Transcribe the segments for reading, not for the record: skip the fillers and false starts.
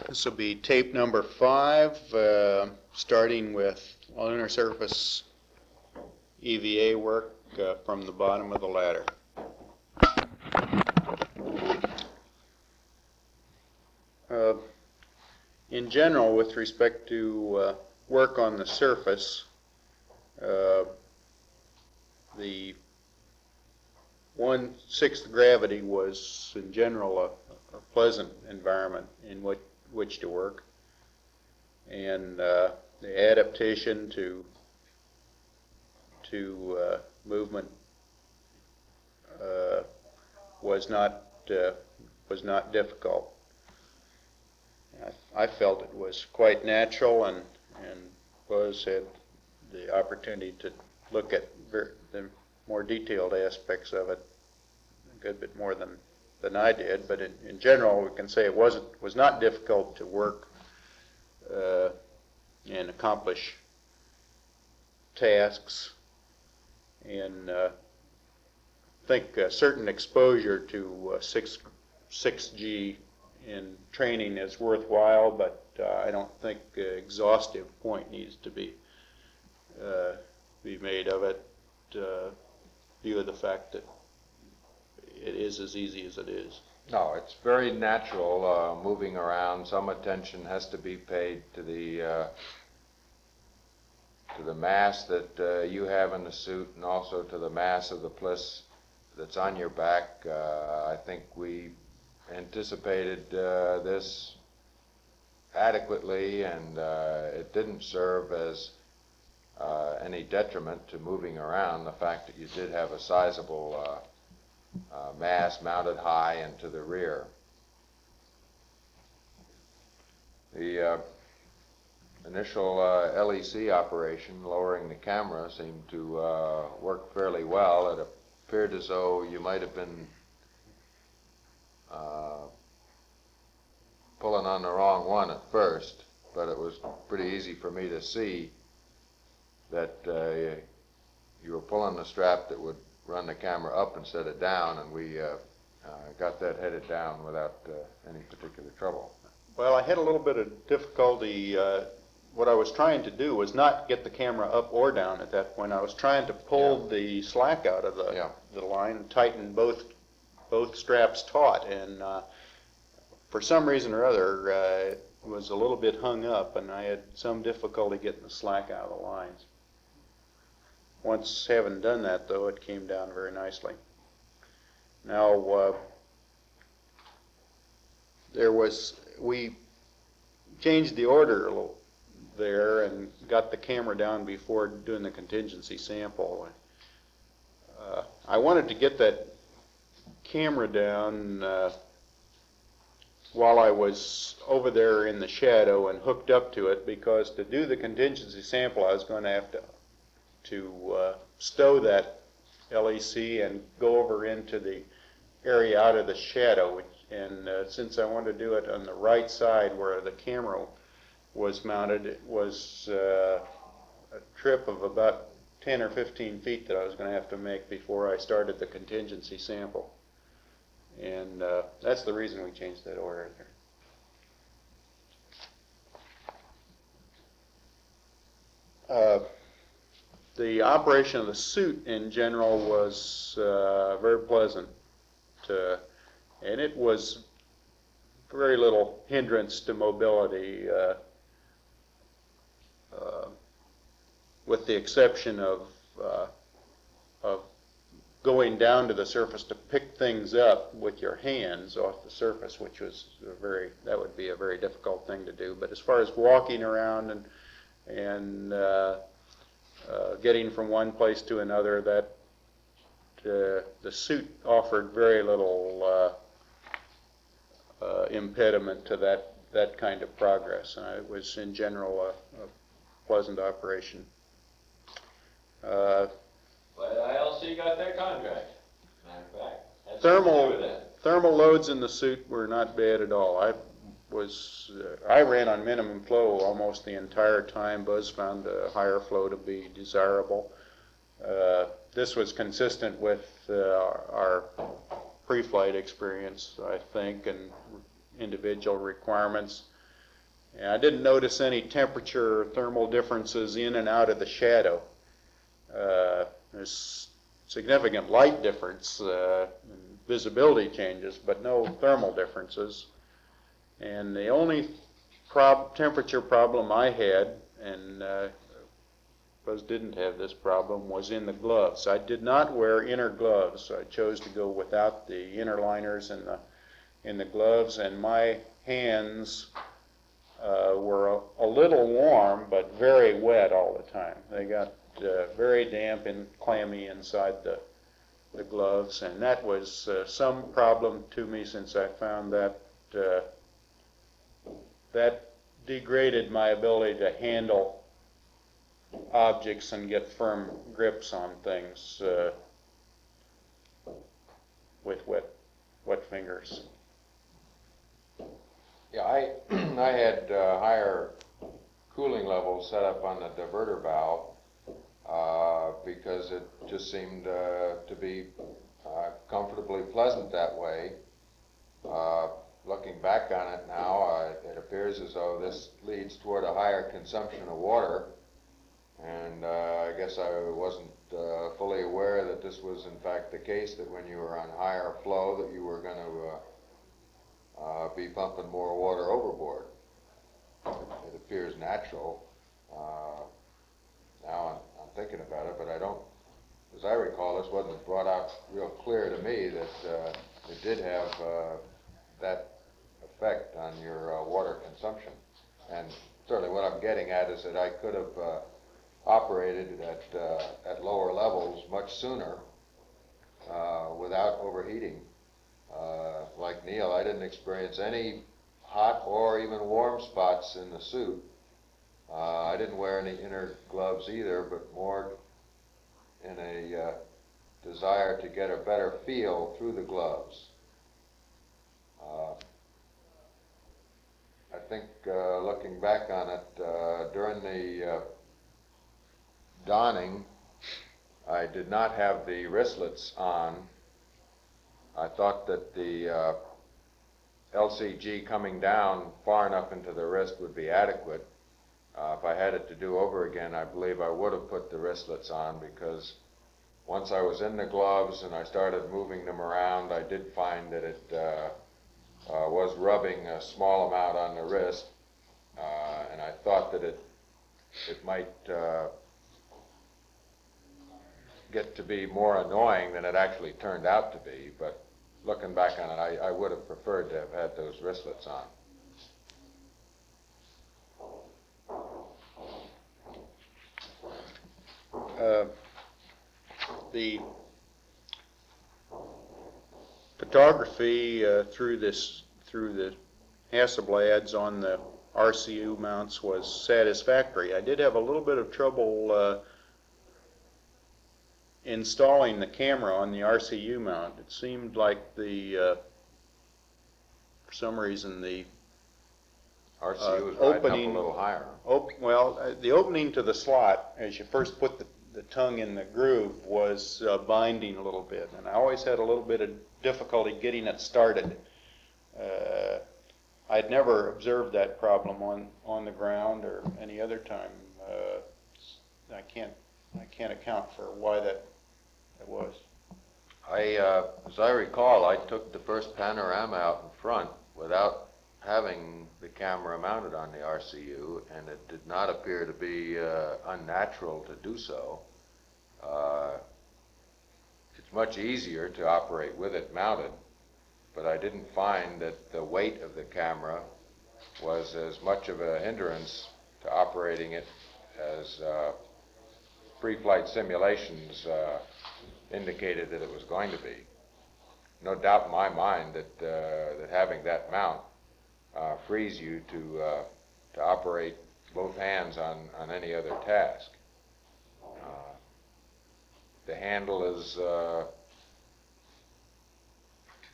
This will be tape number 5, starting with lunar surface EVA work from the bottom of the ladder. In general, with respect to work on the surface, the 1/6 gravity was in general a pleasant environment in which to work, and the adaptation to movement was not difficult. I felt it was quite natural, and had the opportunity to look at the more detailed aspects of it a good bit more than I did. But in general, we can say it was not difficult to work and accomplish tasks, and I think a certain exposure to 6G in training is worthwhile, but I don't think an exhaustive point needs to be made of it, view of the fact that it is as easy as it is. No, it's very natural moving around. Some attention has to be paid to the mass that you have in the suit, and also to the mass of the pliss that's on your back. I think we anticipated this adequately, and it didn't serve as any detriment to moving around, the fact that you did have a sizable mass mounted high and to the rear. The initial LEC operation, lowering the camera, seemed to work fairly well. It appeared as though you might have been pulling on the wrong one at first, but it was pretty easy for me to see that you were pulling the strap that would run the camera up instead of down, and we got that headed down without any particular trouble. Well, I had a little bit of difficulty. What I was trying to do was not get the camera up or down at that point. I was trying to pull the slack out of the line and tighten both straps taut, and for some reason or other, it was a little bit hung up, and I had some difficulty getting the slack out of the lines. Once having done that, though, it came down very nicely. Now, we changed the order a little there and got the camera down before doing the contingency sample. I wanted to get that camera down while I was over there in the shadow and hooked up to it, because to do the contingency sample, I was going to have to stow that LEC and go over into the area out of the shadow, and since I wanted to do it on the right side where the camera was mounted, it was a trip of about 10 or 15 feet that I was going to have to make before I started the contingency sample, and that's the reason we changed that order there. The operation of the suit in general was very pleasant, and it was very little hindrance to mobility, with the exception of going down to the surface to pick things up with your hands off the surface, which was that would be a very difficult thing to do. But as far as walking around and getting from one place to another, that the suit offered very little impediment to that kind of progress, and it was in general a pleasant operation. But ILC got their contract. Matter of fact, that's thermal loads in the suit were not bad at all. I ran on minimum flow almost the entire time. Buzz found a higher flow to be desirable. This was consistent with our pre-flight experience, I think, and individual requirements. And I didn't notice any temperature or thermal differences in and out of the shadow. There's significant light difference, and visibility changes, but no thermal differences. And the only temperature problem I had, and didn't have this problem, was in the gloves. I did not wear inner gloves. I chose to go without the inner liners in the gloves, and my hands were a little warm, but very wet all the time. They got very damp and clammy inside the gloves, and that was some problem to me, since I found that that degraded my ability to handle objects and get firm grips on things with wet fingers. Yeah, I had higher cooling levels set up on the diverter valve because it just seemed to be comfortably pleasant that way. Looking back on it now, it appears as though this leads toward a higher consumption of water, and I guess I wasn't fully aware that this was in fact the case, that when you were on higher flow that you were going to be pumping more water overboard. It appears natural. Now I'm thinking about it, but I don't, as I recall, this wasn't brought out real clear to me that it did have that effect on your water consumption. And certainly what I'm getting at is that I could have operated at lower levels much sooner without overheating. Like Neil, I didn't experience any hot or even warm spots in the suit. I didn't wear any inner gloves either, but more in a desire to get a better feel through the gloves. I think looking back on it, during the donning, I did not have the wristlets on. I thought that the LCG coming down far enough into the wrist would be adequate. If I had it to do over again, I believe I would have put the wristlets on, because once I was in the gloves and I started moving them around, I did find that it was rubbing a small amount on the wrist, and I thought that it might get to be more annoying than it actually turned out to be. But looking back on it, I would have preferred to have had those wristlets on. The photography through the Hasselblads on the RCU mounts was satisfactory. I did have a little bit of trouble installing the camera on the RCU mount. It seemed like for some reason the RCU was riding up a little higher. The opening to the slot, as you first put the tongue in the groove, was binding a little bit, and I always had a little bit of difficulty getting it started. I'd never observed that problem on the ground or any other time. I can't account for why that was. As I recall, I took the first panorama out in front without having the camera mounted on the RCU, and it did not appear to be unnatural to do so. It's much easier to operate with it mounted, but I didn't find that the weight of the camera was as much of a hindrance to operating it as pre-flight simulations indicated that it was going to be. No doubt in my mind that having that mount frees you to operate both hands on any other task. The handle is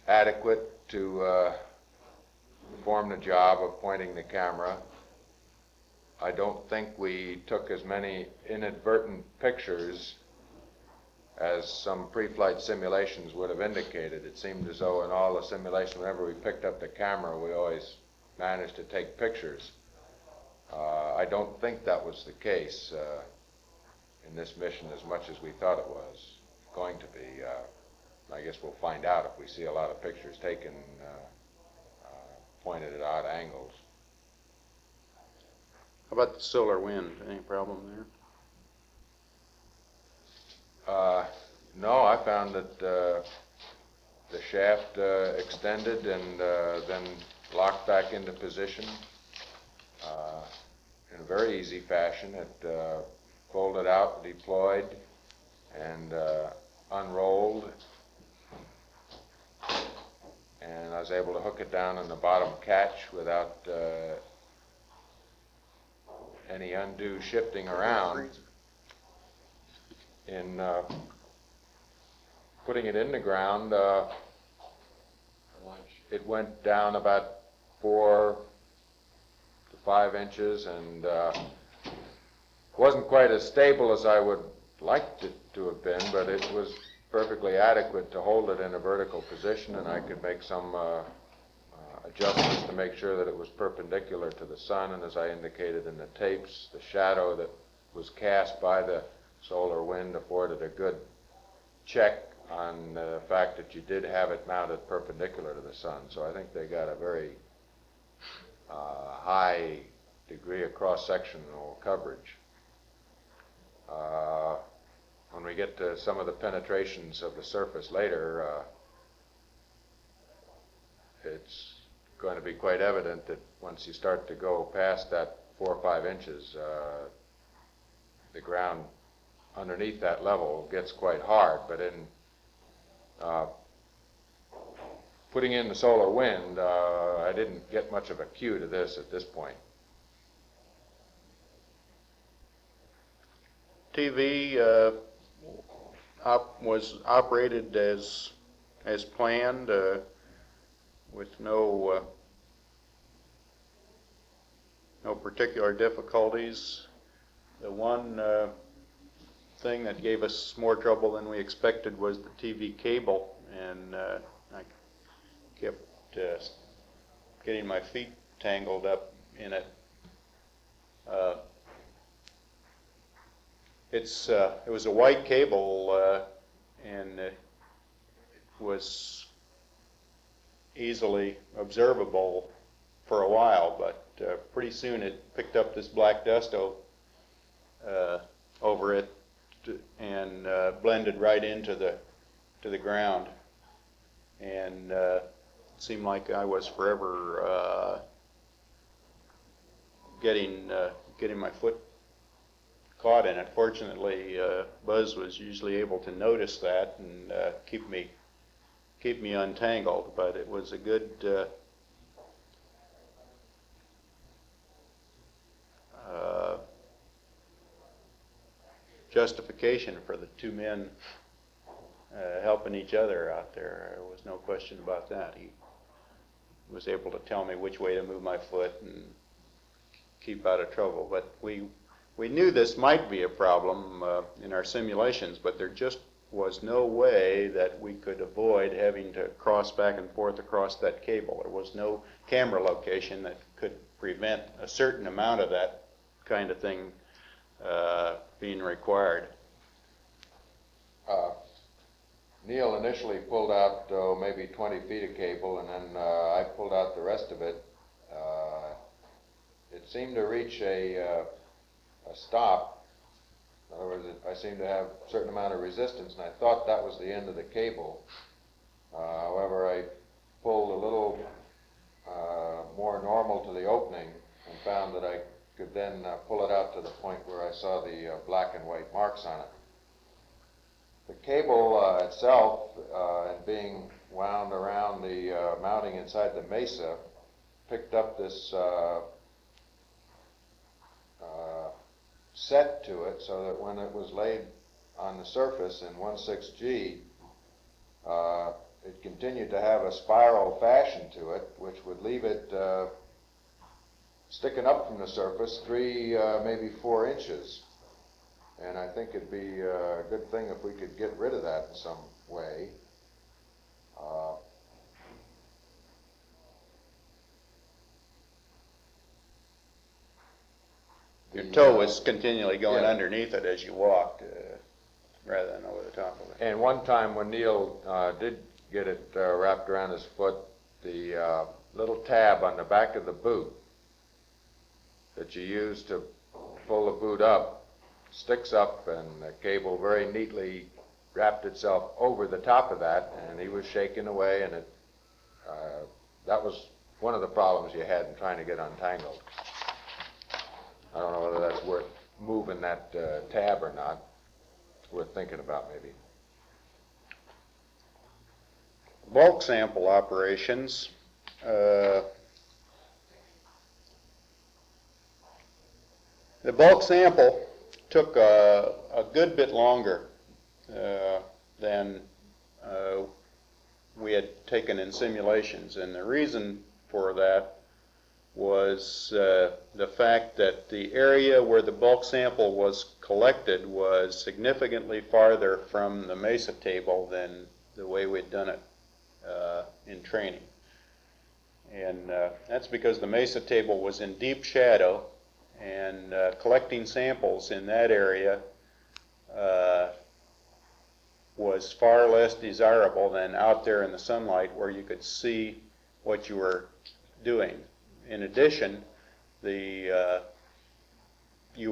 adequate to perform the job of pointing the camera. I don't think we took as many inadvertent pictures as some pre-flight simulations would have indicated. It seemed as though in all the simulations, whenever we picked up the camera, we always managed to take pictures. I don't think that was the case in this mission as much as we thought it was going to be. I guess we'll find out if we see a lot of pictures taken pointed at odd angles. How about the solar wind? Any problem there? No, I found that the shaft extended and then locked back into position in a very easy fashion. It folded out, deployed, and unrolled, and I was able to hook it down in the bottom catch without any undue shifting around. In putting it in the ground, it went down about 4 to 5 inches, and wasn't quite as stable as I would like it to have been, but it was perfectly adequate to hold it in a vertical position, and I could make some adjustments to make sure that it was perpendicular to the sun, and as I indicated in the tapes, the shadow that was cast by the solar wind afforded a good check on the fact that you did have it mounted perpendicular to the sun. So I think they got a very high degree of cross-sectional coverage. When we get to some of the penetrations of the surface later, it's going to be quite evident that once you start to go past that 4 or 5 inches, the ground underneath that level gets quite hard. But in putting in the solar wind, I didn't get much of a cue to this at this point. TV was operated as planned, with no particular difficulties. The one thing that gave us more trouble than we expected was the TV cable, and I kept getting my feet tangled up in it. It was a white cable, and it was easily observable for a while, but pretty soon it picked up this black dust over it and blended right into the ground, and it seemed like I was forever getting my foot caught in it. Fortunately, Buzz was usually able to notice that and keep me untangled. But it was a good justification for the two men helping each other out there. There was no question about that. He was able to tell me which way to move my foot and keep out of trouble. But we knew this might be a problem in our simulations, but there just was no way that we could avoid having to cross back and forth across that cable. There was no camera location that could prevent a certain amount of that kind of thing being required. Neil initially pulled out maybe 20 feet of cable, and then I pulled out the rest of it. It seemed to reach a stop. In other words, I seemed to have a certain amount of resistance, and I thought that was the end of the cable. However, I pulled a little more normal to the opening and found that I could then pull it out to the point where I saw the black and white marks on it. The cable itself, and being wound around the mounting inside the mesa, picked up this set to it, so that when it was laid on the surface in 1/6G, it continued to have a spiral fashion to it, which would leave it sticking up from the surface 3, maybe 4 inches. And I think it'd be a good thing if we could get rid of that in some way. Your toe was continually going yeah. underneath it as you walked, rather than over the top of it. And one time when Neil did get it wrapped around his foot, the little tab on the back of the boot that you use to pull the boot up sticks up, and the cable very neatly wrapped itself over the top of that, and he was shaking away, and it that was one of the problems you had in trying to get untangled. I don't know whether that's worth moving that tab or not. It's worth thinking about, maybe. Bulk sample operations. The bulk sample took a good bit longer than we had taken in simulations, and the reason for that was the fact that the area where the bulk sample was collected was significantly farther from the mesa table than the way we'd done it in training. And that's because the mesa table was in deep shadow, and collecting samples in that area was far less desirable than out there in the sunlight where you could see what you were doing. In addition, you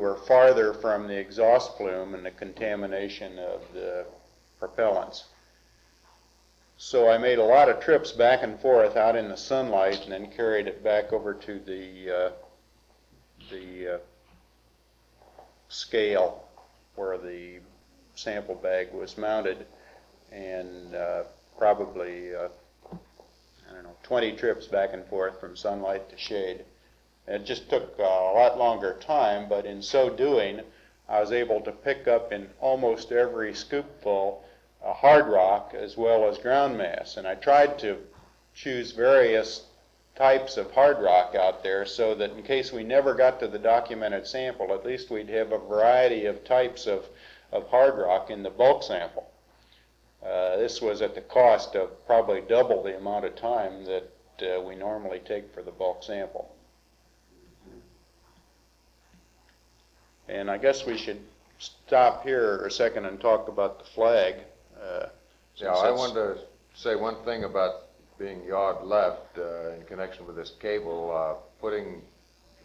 were farther from the exhaust plume and the contamination of the propellants. So I made a lot of trips back and forth out in the sunlight, and then carried it back over to the scale where the sample bag was mounted, and probably I don't know, 20 trips back and forth from sunlight to shade. It just took a lot longer time, but in so doing, I was able to pick up in almost every scoopful hard rock as well as ground mass. And I tried to choose various types of hard rock out there so that in case we never got to the documented sample, at least we'd have a variety of types of hard rock in the bulk sample. This was at the cost of probably double the amount of time that we normally take for the bulk sample. And I guess we should stop here a second and talk about the flag. Yeah, I wanted to say one thing about being yawed left in connection with this cable. Putting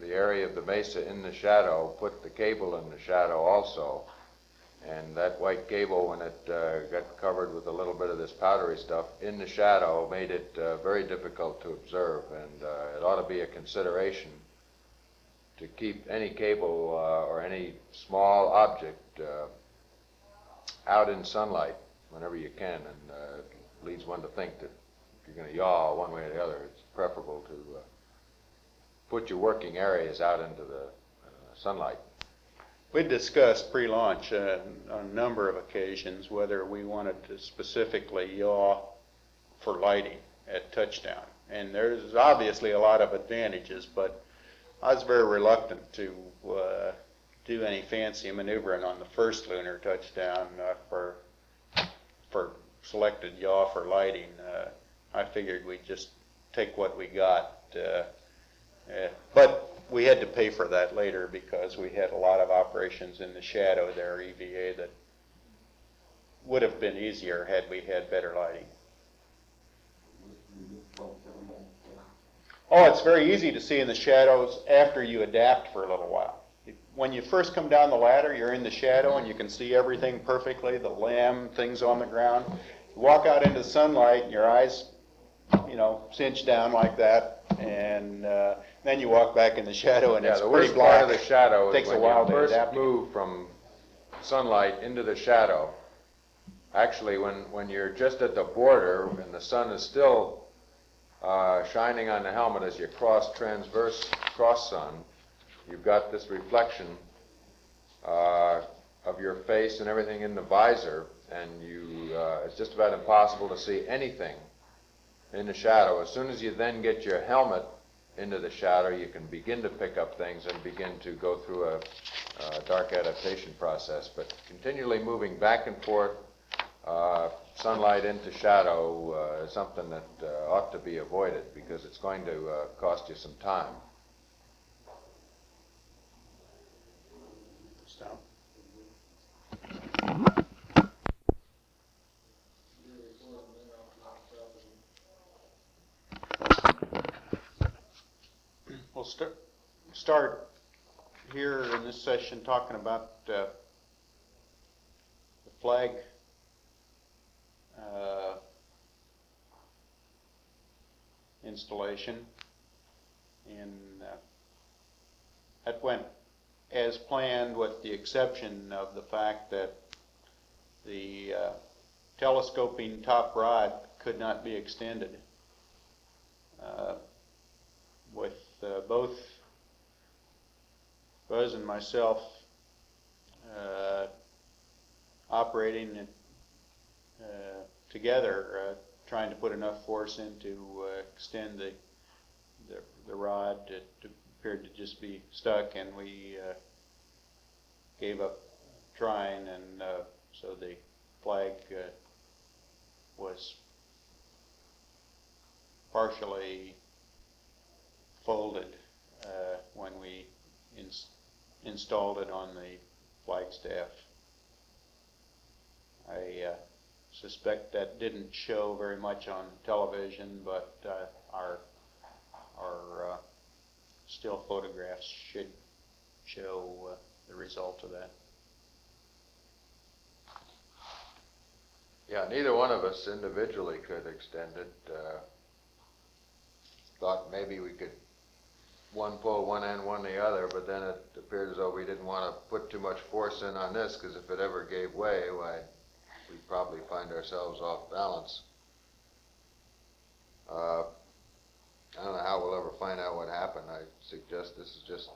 the area of the mesa in the shadow put the cable in the shadow also. And that white cable, when it got covered with a little bit of this powdery stuff in the shadow, made it very difficult to observe. And it ought to be a consideration to keep any cable or any small object out in sunlight whenever you can. And it leads one to think that if you're going to yaw one way or the other, it's preferable to put your working areas out into the sunlight. We discussed pre-launch on a number of occasions whether we wanted to specifically yaw for lighting at touchdown. And there's obviously a lot of advantages, but I was very reluctant to do any fancy maneuvering on the first lunar touchdown for selected yaw for lighting. I figured we'd just take what we got. But we had to pay for that later because we had a lot of operations in the shadow there, EVA, that would have been easier had we had better lighting. Oh, it's very easy to see in the shadows after you adapt for a little while. When you first come down the ladder, you're in the shadow and you can see everything perfectly, the lamb, things on the ground. You walk out into the sunlight and your eyes, cinch down like that, and then you walk back in the shadow and it's pretty black. The worst part of the shadow is when you first move move from sunlight into the shadow. Actually, when you're just at the border and the sun is still shining on the helmet as you cross sun, you've got this reflection of your face and everything in the visor, and it's just about impossible to see anything in the shadow. As soon as you then get your helmet into the shadow, you can begin to pick up things and begin to go through a dark adaptation process. But continually moving back and forth, sunlight into shadow is something that ought to be avoided because it's going to cost you some time. So. We'll start here in this session talking about the flag installation, and that went as planned, with the exception of the fact that the telescoping top rod could not be extended. With both Buzz and myself operating it, together, trying to put enough force in to extend the rod. It appeared to just be stuck, and we gave up trying, and so the flag was partially folded when we installed it on the flagstaff. I suspect that didn't show very much on television, but our still photographs should show the result of that. Yeah, neither one of us individually could extend it. Thought maybe we could one pull one end, one the other, but then it appeared as though we didn't want to put too much force in on this, because if it ever gave way, why, we'd probably find ourselves off balance. I don't know how we'll ever find out what happened. I suggest this is just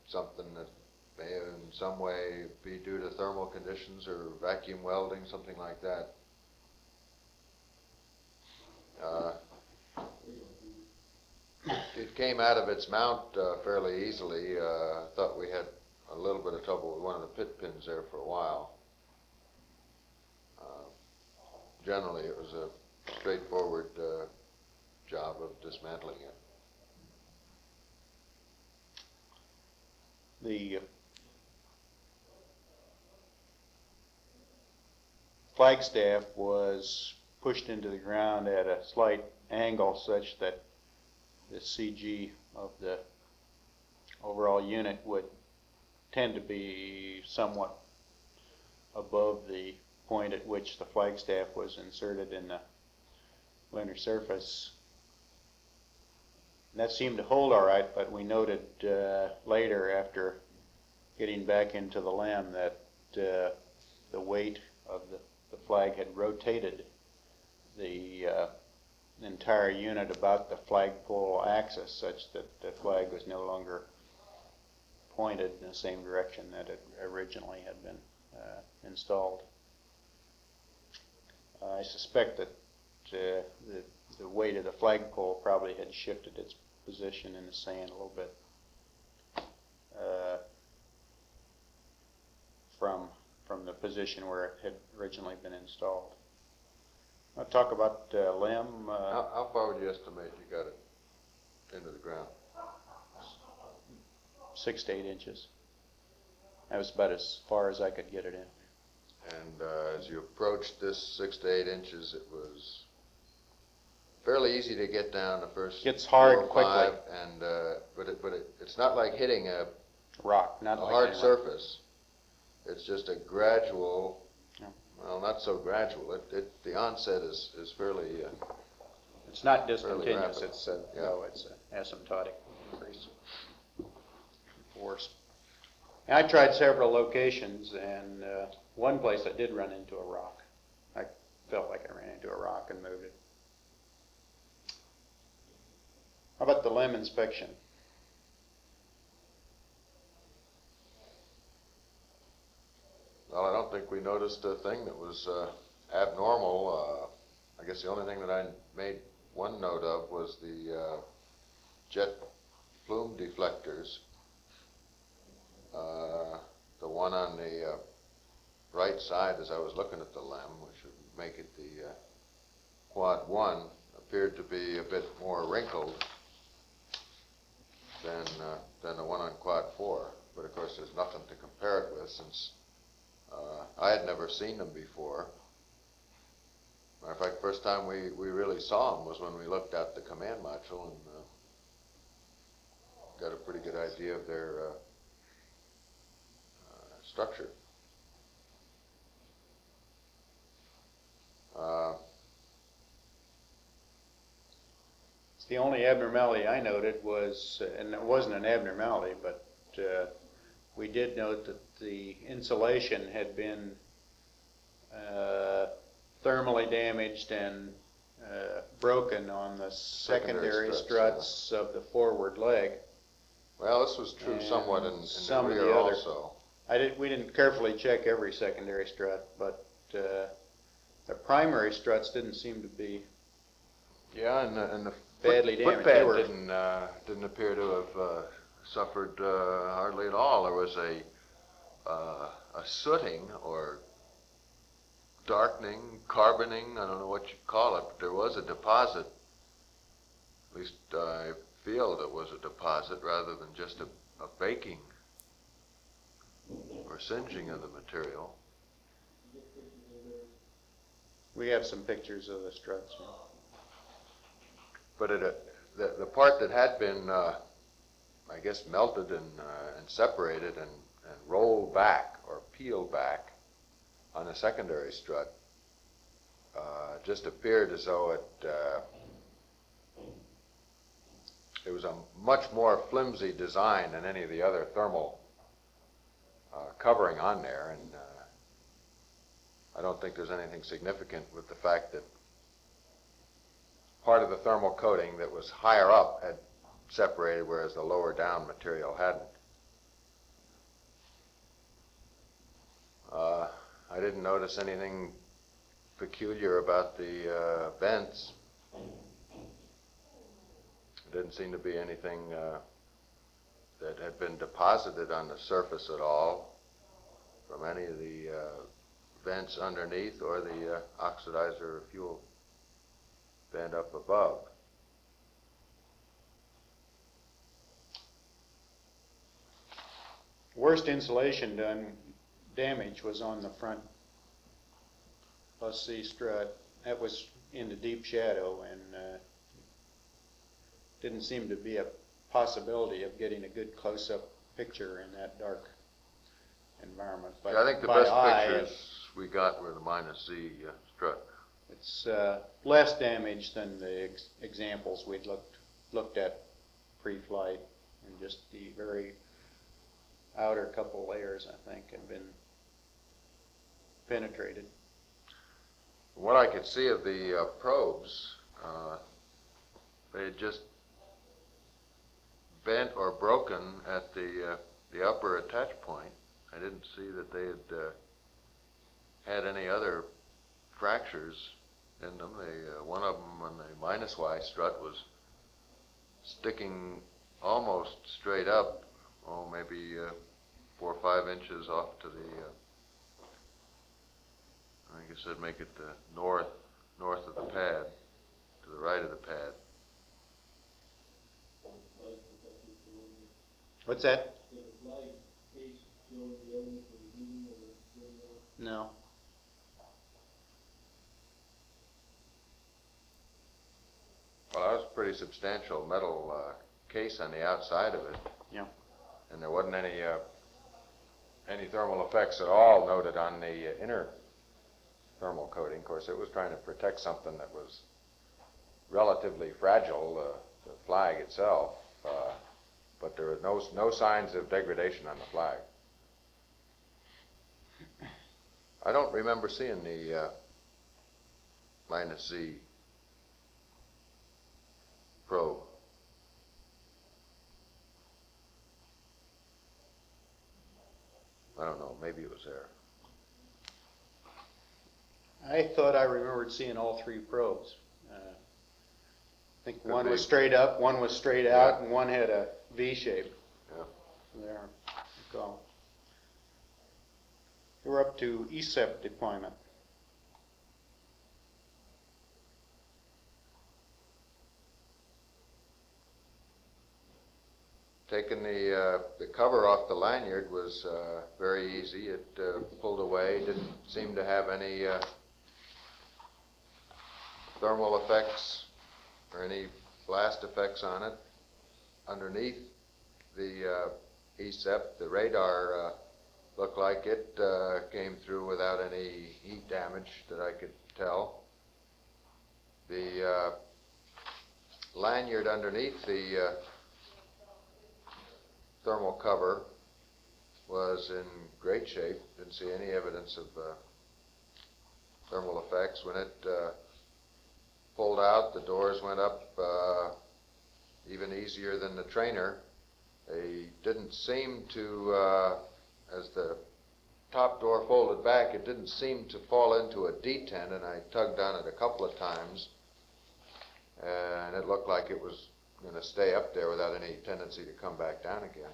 something that may in some way be due to thermal conditions or vacuum welding, something like that. It came out of its mount fairly easily. I thought we had a little bit of trouble with one of the pit pins there for a while. Generally, it was a straightforward job of dismantling it. The flagstaff was pushed into the ground at a slight angle such that the CG of the overall unit would tend to be somewhat above the point at which the flagstaff was inserted in the lunar surface. And that seemed to hold all right, but we noted later, after getting back into the LEM, that the weight of the flag had rotated the entire unit about the flagpole axis, such that the flag was no longer pointed in the same direction that it originally had been installed. I suspect that the weight of the flagpole probably had shifted its position in the sand a little bit from the position where it had originally been installed. I'll talk about LEM. How far would you estimate you got it into the ground? 6 to 8 inches. That was about as far as I could get it in. And as you approached this 6 to 8 inches, it was fairly easy to get down the first. Gets hard 4 or 5, quickly. and but it's not like hitting a Rock, not like hard any rock. surface. It's just a gradual. Yeah. Well, not so gradual. The onset is fairly. It's not discontinuous. rapid. It's Yeah. no, it's an asymptotic increase in force. And I tried several locations, and one place I did run into a rock. I felt like I ran into a rock and moved it. How about the LEM inspection? Well, I don't think we noticed a thing that was abnormal. I guess the only thing that I made one note of was the jet plume deflectors. The one on the right side, as I was looking at the LEM, which would make it the quad 1, appeared to be a bit more wrinkled than the one on quad 4. But of course, there's nothing to compare it with since I had never seen them before. Matter of fact, first time we really saw them was when we looked at the command module and got a pretty good idea of their structure. The only abnormality I noted was, and it wasn't an abnormality, but we did note that the insulation had been thermally damaged and broken on the secondary struts of the forward leg. Well, this was true somewhat in the rear of the other, also. we didn't carefully check every secondary strut, but the primary struts didn't seem to be and the badly damaged. Footpad didn't appear to have suffered hardly at all. There was a sooting or darkening, carboning, I don't know what you call it, but there was a deposit. At least I feel it was a deposit rather than just a baking or singeing of the material. We have some pictures of the struts. Yeah. But the part that had been, I guess, melted and separated and rolled back or peeled back on the secondary strut just appeared as though it was a much more flimsy design than any of the other thermal covering on there, and I don't think there's anything significant with the fact that part of the thermal coating that was higher up had separated, whereas the lower down material hadn't. I didn't notice anything peculiar about the vents. There didn't seem to be anything that had been deposited on the surface at all from any of the vents underneath or the oxidizer fuel vent up above. Worst insulation damage was on the front plus C strut. That was in the deep shadow, and didn't seem to be a possibility of getting a good close-up picture in that dark environment. But yeah, I think the best pictures we got were the minus Z strut. It's less damage than the examples we'd looked at pre-flight, and just the very outer couple layers, I think, have been penetrated. What I could see of the probes, they had just bent or broken at the upper attach point. I didn't see that they had any other fractures in them. One of them on the minus Y strut was sticking almost straight up, maybe 4 or 5 inches off to the, I guess I'd make it the north of the pad, to the right of the pad. What's that? No. Well, that was a pretty substantial metal case on the outside of it. Yeah. And there wasn't any thermal effects at all noted on the inner thermal coating. Of course, it was trying to protect something that was relatively fragile, the flag itself, but there were no signs of degradation on the flag. I don't remember seeing the minus Z probe. I don't know, maybe it was there. I thought I remembered seeing all 3 probes. think Could one be. was straight up, one was straight out, and one had a V shape. Yeah. There you go. We're up to ALSEP deployment. Taking the cover off the lanyard was very easy. It pulled away, didn't seem to have any thermal effects or any blast effects on it. Underneath the ALSEP, the radar looked like it came through without any heat damage that I could tell. The lanyard underneath the thermal cover was in great shape. Didn't see any evidence of thermal effects. When it pulled out, the doors went up even easier than the trainer. They didn't seem to, as the top door folded back, it didn't seem to fall into a detent, and I tugged on it a couple of times, and it looked like it was going to stay up there without any tendency to come back down again.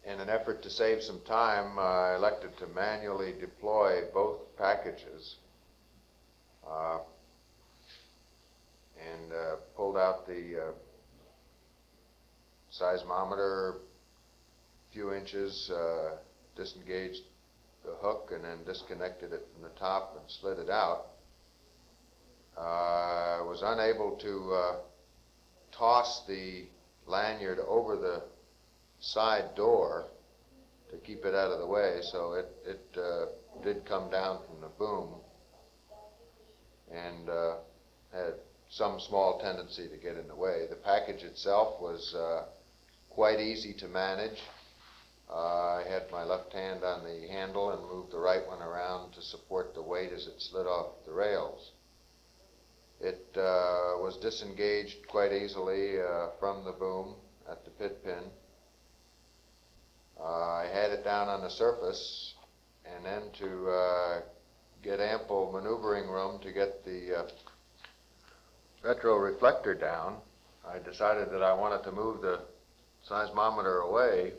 In an effort to save some time, I elected to manually deploy both packages and pulled out the seismometer a few inches, disengaged the hook, and then disconnected it from the top and slid it out. I was unable to toss the lanyard over the side door to keep it out of the way, so it did come down from the boom and had some small tendency to get in the way. The package itself was quite easy to manage. I had my left hand on the handle and moved the right one around to support the weight as it slid off the rails. It was disengaged quite easily from the boom at the pit pin. I had it down on the surface, and then to get ample maneuvering room to get the retro reflector down, I decided that I wanted to move the seismometer away,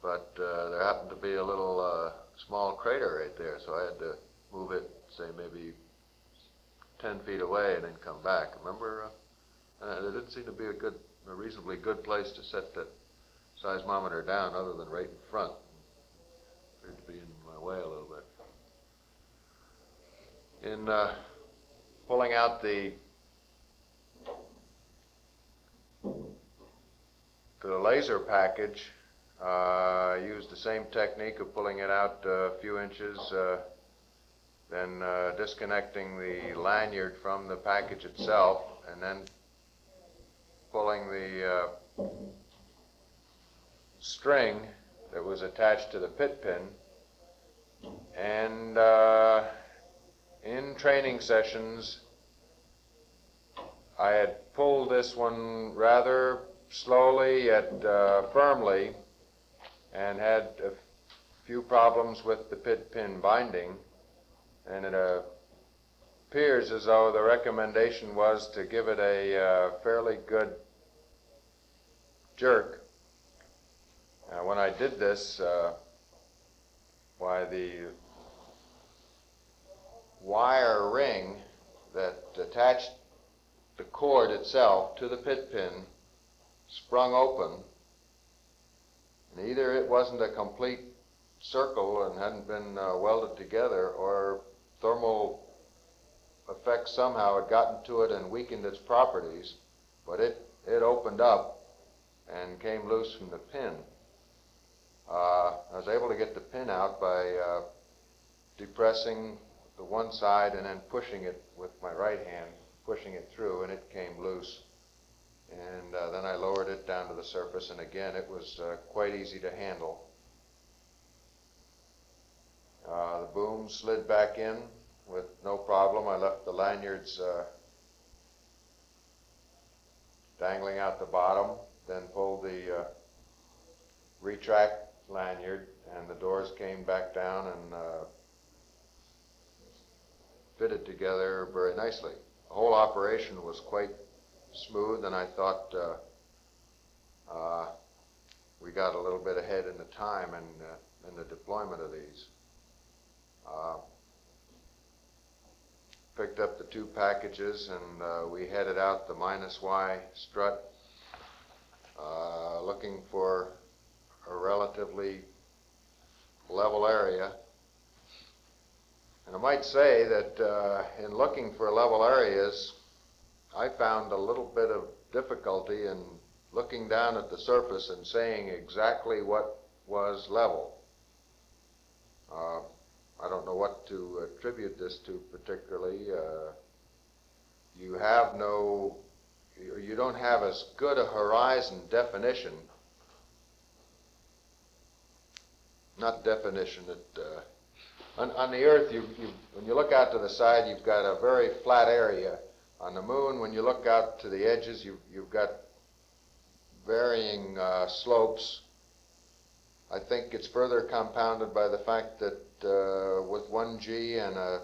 but there happened to be a little small crater right there, so I had to move it, say, maybe 10 feet away and then come back. Remember, there didn't seem to be a reasonably good place to set that seismometer down other than right in front. It appeared to be in my way a little bit. In pulling out the laser package, I used the same technique of pulling it out a few inches, then disconnecting the lanyard from the package itself, and then pulling the string that was attached to the pit pin. And in training sessions, I had pulled this one rather slowly yet firmly, and had a few problems with the pit pin binding, and it appears as though the recommendation was to give it a fairly good jerk. When I did this, why, the wire ring that attached the cord itself to the pit pin sprung open, and either it wasn't a complete circle and hadn't been welded together, or thermal effects somehow had gotten to it and weakened its properties, but it opened up and came loose from the pin. I was able to get the pin out by depressing the one side and then pushing it with my right hand, pushing it through, and it came loose. And then I lowered it down to the surface, and again it was quite easy to handle. The boom slid back in with no problem. I left the lanyards dangling out the bottom, then pulled the retract lanyard, and the doors came back down, and fitted together very nicely. The whole operation was quite smooth, and I thought we got a little bit ahead in the time in the deployment of these. Picked up the 2 packages, and we headed out the -Y strut, looking for a relatively level area. And I might say that in looking for level areas, I found a little bit of difficulty in looking down at the surface and saying exactly what was level. I don't know what to attribute this to particularly. You don't have as good a horizon definition. Not definition. On the Earth, when you look out to the side, you've got a very flat area. On the Moon, when you look out to the edges, you've got varying slopes. I think it's further compounded by the fact that with 1G and a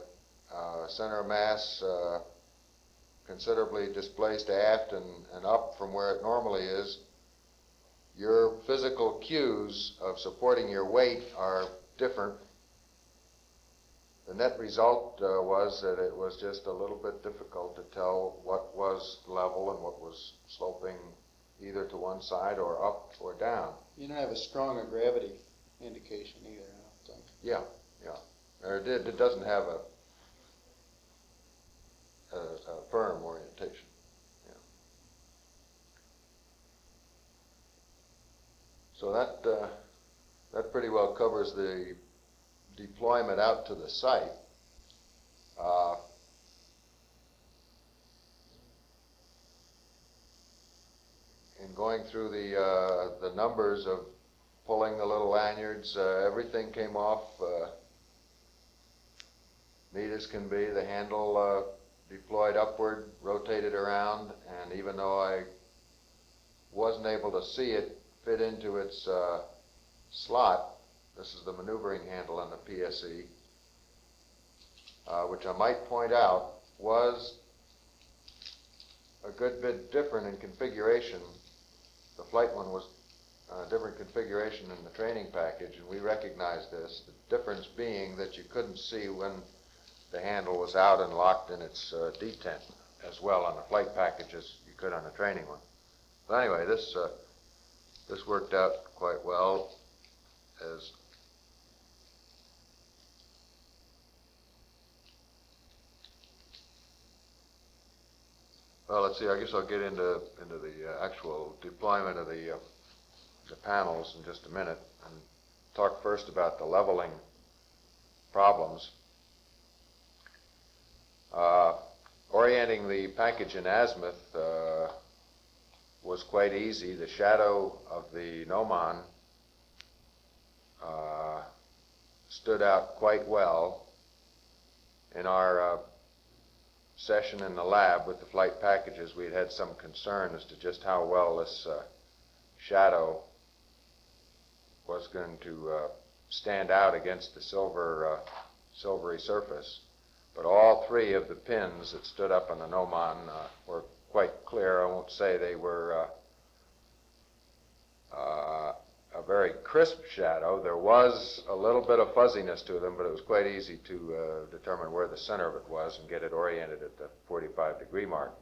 center of mass considerably displaced aft and up from where it normally is, your physical cues of supporting your weight are different. The net result was that it was just a little bit difficult to tell what was level and what was sloping either to one side or up or down. You don't have a stronger gravity indication either, I don't think. Yeah. Or it doesn't have a firm orientation. Yeah. So that pretty well covers the deployment out to the site. In going through the numbers of pulling the little lanyards, everything came off neat as can be. The handle deployed upward, rotated around, and even though I wasn't able to see it fit into its slot, this is the maneuvering handle on the PSE, which I might point out was a good bit different in configuration. The flight one was a different configuration in the training package, and we recognized this, the difference being that you couldn't see when the handle was out and locked in its detent as well on the flight package as you could on the training one. But anyway, this worked out quite well. As well, let's see. I guess I'll get into the actual deployment of the panels in just a minute and talk first about the leveling problems. Orienting the package in azimuth was quite easy. The shadow of the gnomon stood out quite well. In our session in the lab with the flight packages, we had some concern as to just how well this shadow was going to stand out against the silvery surface. But all 3 of the pins that stood up on the gnomon were quite clear. I won't say they were a very crisp shadow. There was a little bit of fuzziness to them, but it was quite easy to determine where the center of it was and get it oriented at the 45-degree mark.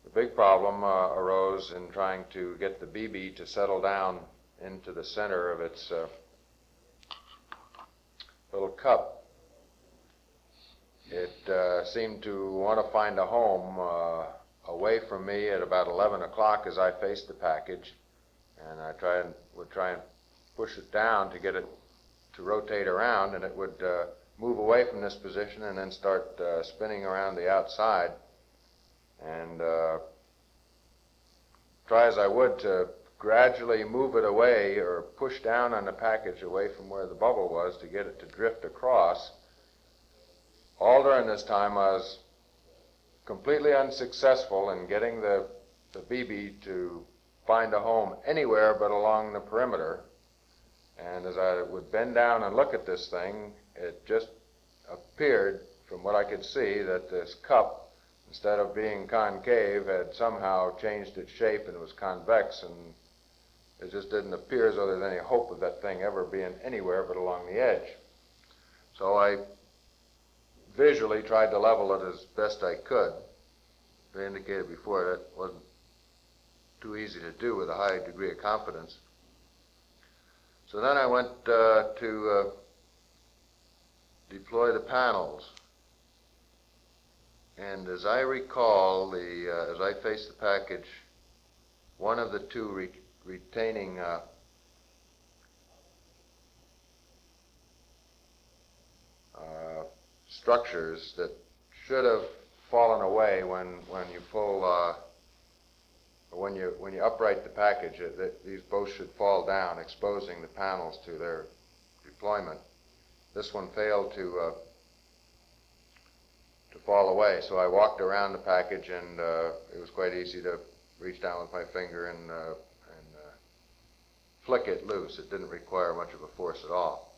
The big problem arose in trying to get the BB to settle down into the center of its little cup. It seemed to want to find a home away from me at about 11 o'clock as I faced the package, and I would try and push it down to get it to rotate around, and it would move away from this position and then start spinning around the outside. And try as I would to gradually move it away or push down on the package away from where the bubble was to get it to drift across, all during this time I was completely unsuccessful in getting the BB to find a home anywhere but along the perimeter. And as I would bend down and look at this thing, it just appeared from what I could see, that this cup, instead of being concave, had somehow changed its shape and was convex, and it just didn't appear as though there's any hope of that thing ever being anywhere but along the edge. So I visually tried to level it as best I could. As I indicated before, that wasn't too easy to do with a high degree of confidence. So then I went to deploy the panels. And as I recall, as I faced the package, one of the two retaining structures that should have fallen away when you pull when you upright the package, these both should fall down, exposing the panels to their deployment. This one failed to fall away, so I walked around the package, and it was quite easy to reach down with my finger and flick it loose. It didn't require much of a force at all.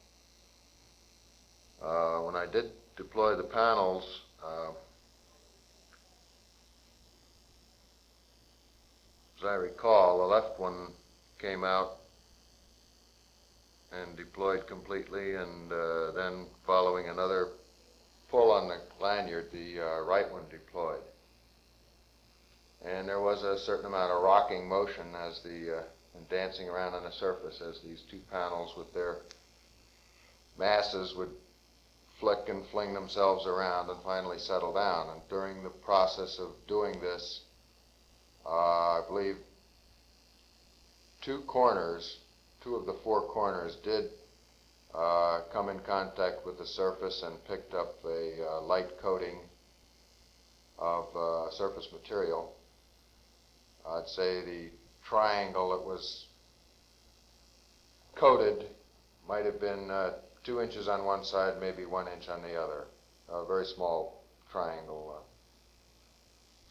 When I did deploy the panels, as I recall, the left one came out and deployed completely, and then following another pull on the lanyard, the right one deployed. And there was a certain amount of rocking motion as and dancing around on the surface as these two panels with their masses would flick and fling themselves around and finally settle down. And during the process of doing this, I believe two of the four corners did come in contact with the surface and picked up a light coating of surface material. I'd say the triangle that was coated might have been 2 inches on one side, maybe 1 inch on the other. A very small triangle.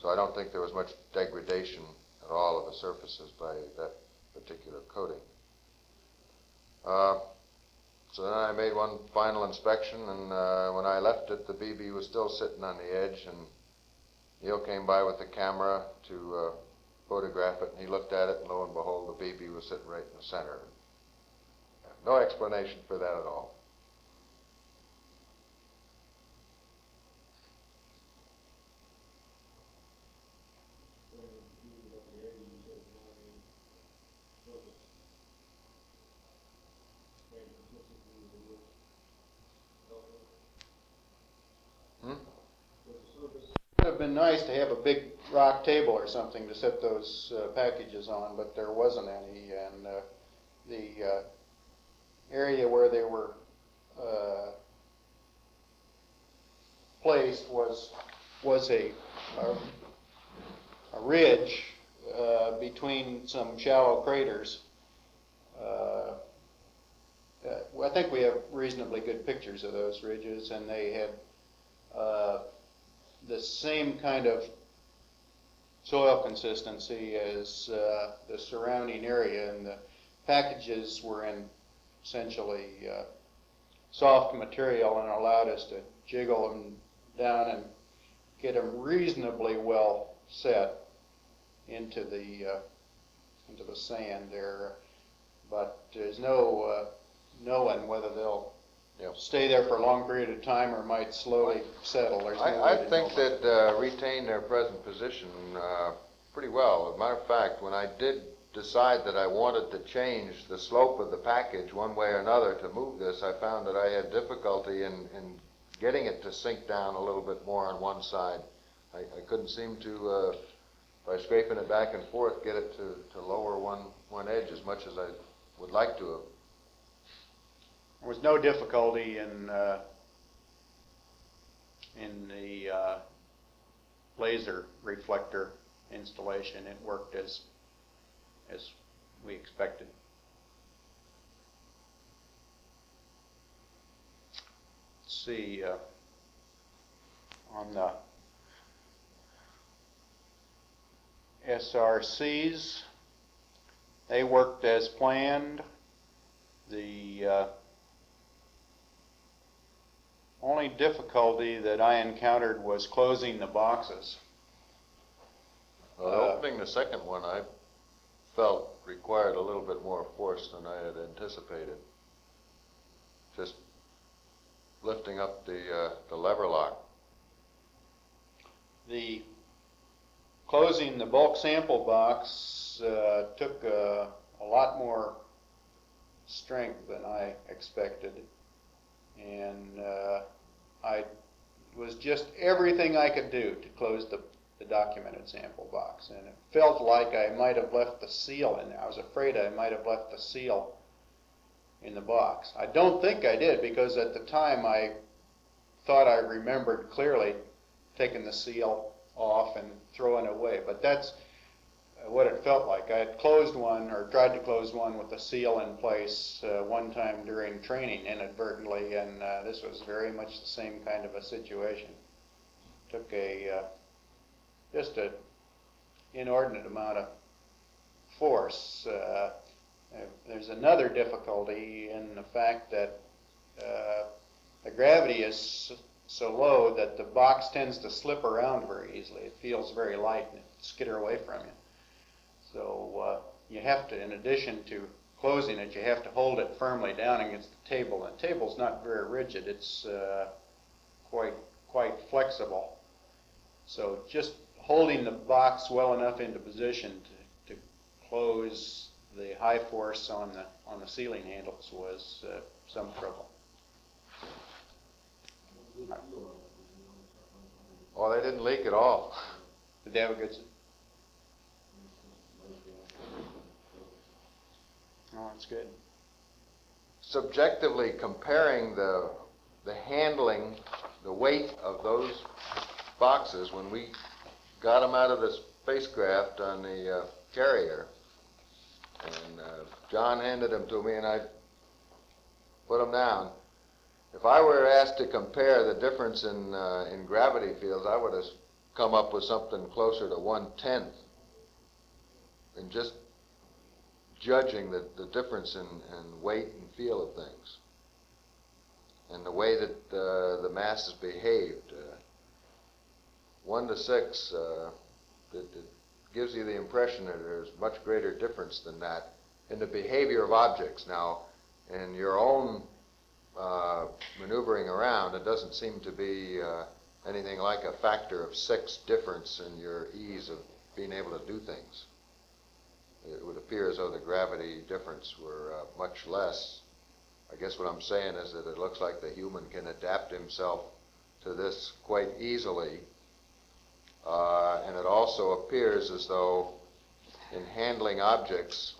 So I don't think there was much degradation at all of the surfaces by that particular coating. So then I made one final inspection, and when I left it, the BB was still sitting on the edge, and Neil came by with the camera to photograph it, and he looked at it, and lo and behold, the BB was sitting right in the center. No explanation for that at all. It would have been nice to have a big rock table or something to set those packages on, but there wasn't any, and the area where they were placed was a ridge between some shallow craters. I think we have reasonably good pictures of those ridges, and they had the same kind of soil consistency as the surrounding area, and the packages were in essentially soft material and allowed us to jiggle them down and get them reasonably well set into the sand there. But there's no knowing whether they'll stay there for a long period of time or might slowly settle. There's no way I to think know. that retain their present position pretty well. As a matter of fact, when I did decide that I wanted to change the slope of the package one way or another to move this, I found that I had difficulty in getting it to sink down a little bit more on one side. I couldn't seem to, by scraping it back and forth, get it to lower one edge as much as I would like to have. There was no difficulty in the laser reflector installation. It worked as we expected. Let's see, on the SRCs, they worked as planned. The only difficulty that I encountered was closing the boxes. Well, opening the second one, I felt required a little bit more force than I had anticipated. Just lifting up the lever lock. The closing the bulk sample box took a lot more strength than I expected, and I was just everything I could do to close the documented sample box, and it felt like I might have left the seal in there. I was afraid I might have left the seal in the box. I don't think I did, because at the time I thought I remembered clearly taking the seal off and throwing it away, but that's what it felt like. I had closed one, or tried to close one with the seal in place one time during training inadvertently, and this was very much the same kind of a situation. Took just an inordinate amount of force. There's another difficulty in the fact that the gravity is so low that the box tends to slip around very easily. It feels very light and it skitter away from you. So you have to, in addition to closing it, you have to hold it firmly down against the table. And the table's not very rigid. It's quite flexible. So just holding the box well enough into position to close the high force on the sealing handles was some trouble. Oh, they didn't leak at all. Did they have a good? Oh, that's good. Subjectively comparing the handling, the weight of those boxes when we got them out of the spacecraft on the carrier, and John handed them to me and I put them down. If I were asked to compare the difference in gravity fields, I would have come up with something closer to 1/10 in just judging the difference in weight and feel of things and the way that the masses behaved. 1 to 6, it gives you the impression that there's much greater difference than that in the behavior of objects. Now, in your own maneuvering around, it doesn't seem to be anything like a factor of 6 difference in your ease of being able to do things. It would appear as though the gravity difference were much less. I guess what I'm saying is that it looks like the human can adapt himself to this quite easily. And it also appears as though in handling objects,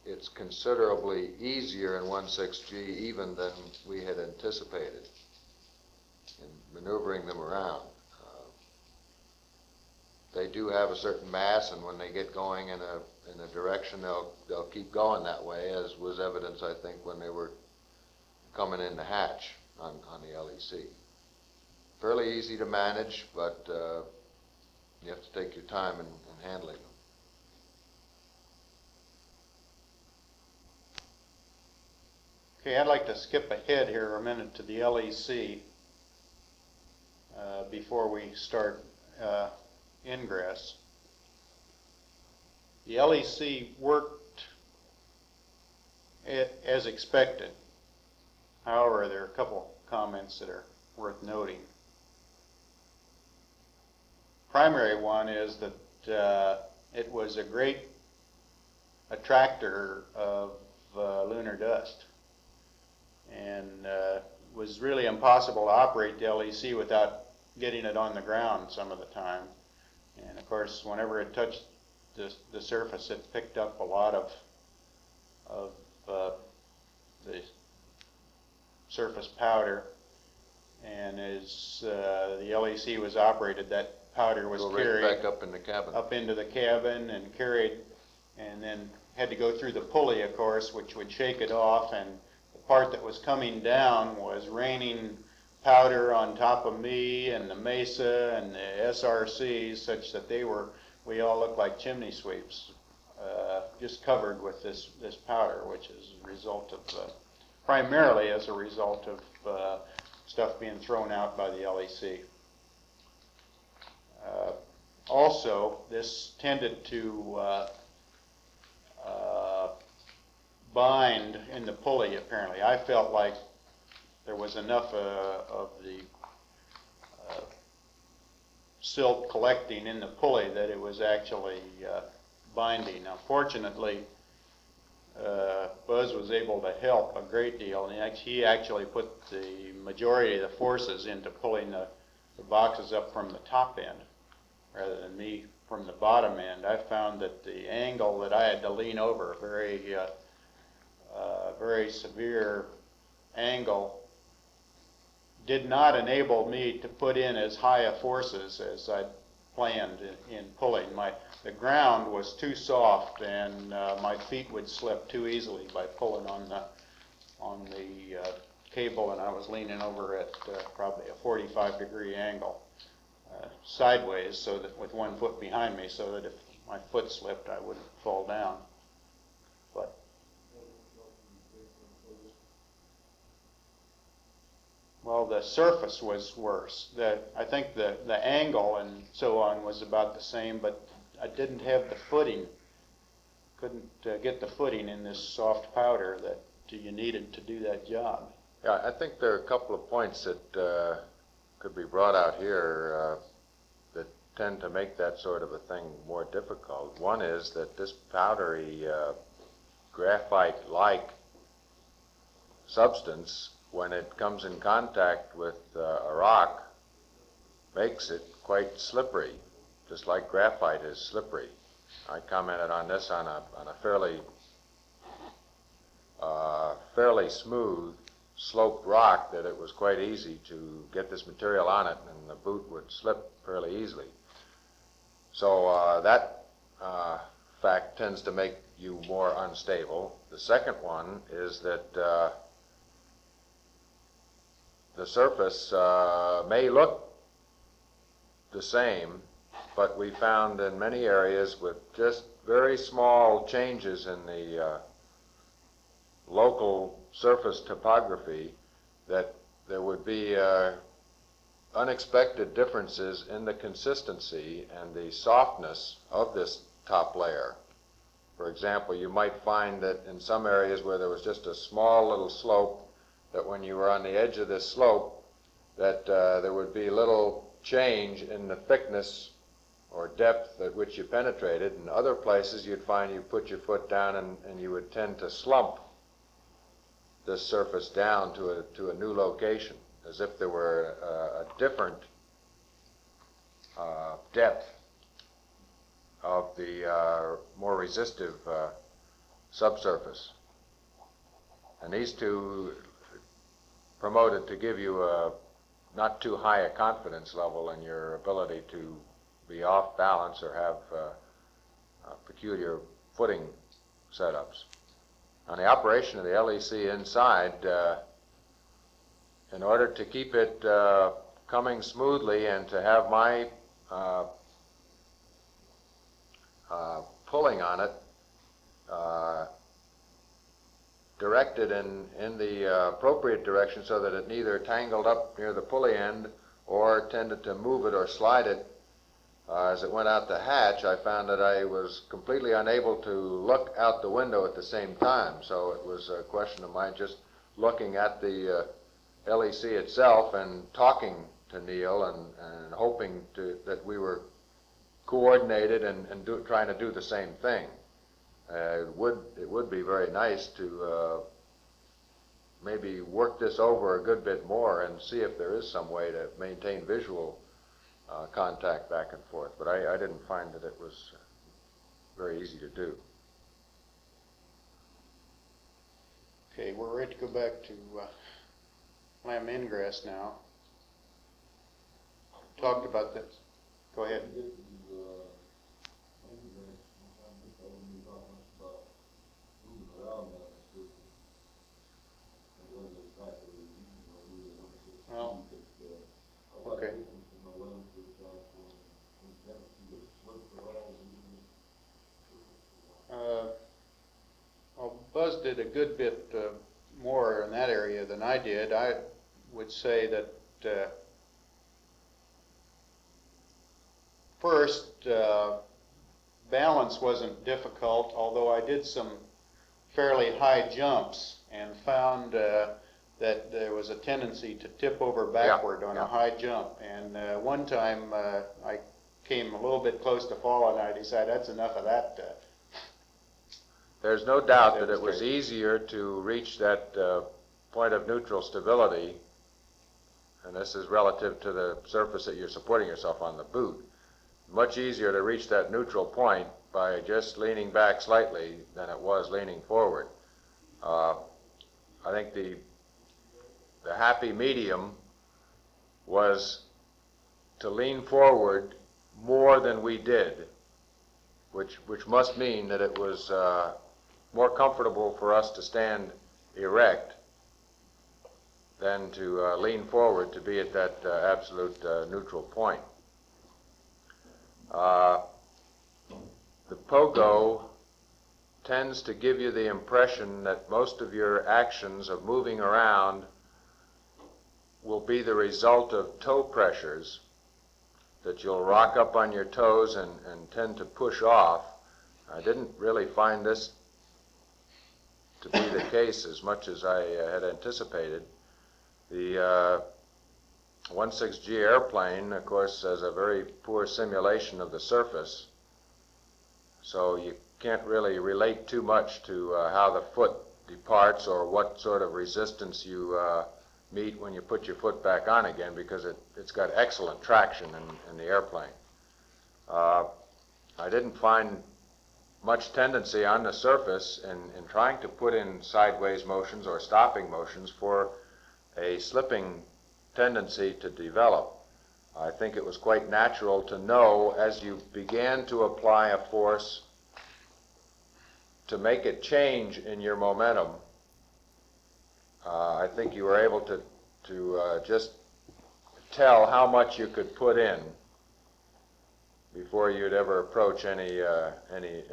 it's considerably easier in 1/6G even than we had anticipated in maneuvering them around. They do have a certain mass, and when they get going in a direction, they'll keep going that way, as was evidence, I think, when they were coming in the hatch on the LEC. Fairly easy to manage, but you have to take your time in handling them. Okay, I'd like to skip ahead here a minute to the LEC before we start ingress. The LEC worked as expected. However, there are a couple comments that are worth noting. Primary one is that it was a great attractor of lunar dust, and was really impossible to operate the LEC without getting it on the ground some of the time. And of course, whenever it touched the surface, it picked up a lot of the surface powder, and as the LEC was operated, that powder was carried right back up in the cabin, up into the cabin, and carried, and then had to go through the pulley, of course, which would shake it off, and the part that was coming down was raining powder on top of me and the Mesa and the SRCs, such that we all looked like chimney sweeps, just covered with this powder, which is a result of primarily as a result of stuff being thrown out by the LEC. Also, this tended to bind in the pulley, apparently. I felt like there was enough of the silt collecting in the pulley that it was actually binding. Now, fortunately, Buzz was able to help a great deal, and he actually put the majority of the forces into pulling the boxes up from the top end rather than me from the bottom end. I found that the angle that I had to lean over, very severe angle, did not enable me to put in as high a forces as I'd planned in pulling. The ground was too soft, and my feet would slip too easily by pulling on the cable, and I was leaning over at probably a 45-degree angle sideways, so that with one foot behind me, so that if my foot slipped, I wouldn't fall down. But well, the surface was worse. I think the angle and so on was about the same, but I didn't have the footing. Couldn't get the footing in this soft powder that you needed to do that job. Yeah, I think there are a couple of points that could be brought out here that tend to make that sort of a thing more difficult. One is that this powdery graphite-like substance, when it comes in contact with a rock, makes it quite slippery, just like graphite is slippery. I commented on this on a fairly smooth sloped rock, that it was quite easy to get this material on it, and the boot would slip fairly easily. So that fact tends to make you more unstable. The second one is that the surface may look the same, but we found in many areas with just very small changes in the local surface topography that there would be unexpected differences in the consistency and the softness of this top layer. For example, you might find that in some areas where there was just a small little slope, that when you were on the edge of this slope, that there would be little change in the thickness or depth at which you penetrated. In other places, you'd find you put your foot down and you would tend to slump this surface down to a new location, as if there were a different depth of the more resistive subsurface. And these two promoted to give you a not too high a confidence level in your ability to be off balance or have peculiar footing setups. On the operation of the LEC inside, in order to keep it coming smoothly and to have my pulling on it directed in the appropriate direction so that it neither tangled up near the pulley end or tended to move it or slide it as it went out the hatch, I found that I was completely unable to look out the window at the same time. So it was a question of mine just looking at the LEC itself and talking to Neil and hoping that we were coordinated and trying to do the same thing. It would be very nice to maybe work this over a good bit more and see if there is some way to maintain visual contact back and forth, but I didn't find that it was very easy to do. Okay, we're ready to go back to lamb ingress now. Talked about this. Go ahead. Well, okay. Well, Buzz did a good bit more would say that first, balance wasn't difficult, although I did some fairly high jumps and found that there was a tendency to tip over backward on a high jump. And one time I came a little bit close to falling, and I decided that's enough of that. There's no doubt that it was easier to reach that point of neutral stability, and this is relative to the surface that you're supporting yourself on, the boot. Much easier to reach that neutral point by just leaning back slightly than it was leaning forward. I think the happy medium was to lean forward more than we did, which must mean that it was more comfortable for us to stand erect than to lean forward to be at that absolute neutral point. The pogo tends to give you the impression that most of your actions of moving around will be the result of toe pressures, that you'll rock up on your toes and tend to push off. I didn't really find this to be the case as much as I had anticipated. The 16G airplane, of course, has a very poor simulation of the surface, so you can't really relate too much to how the foot departs or what sort of resistance you meet when you put your foot back on again, because it's got excellent traction in the airplane. I didn't find much tendency on the surface in trying to put in sideways motions or stopping motions for a slipping tendency to develop. I think it was quite natural to know as you began to apply a force to make a change in your momentum. I think you were able to just tell how much you could put in before you'd ever approach any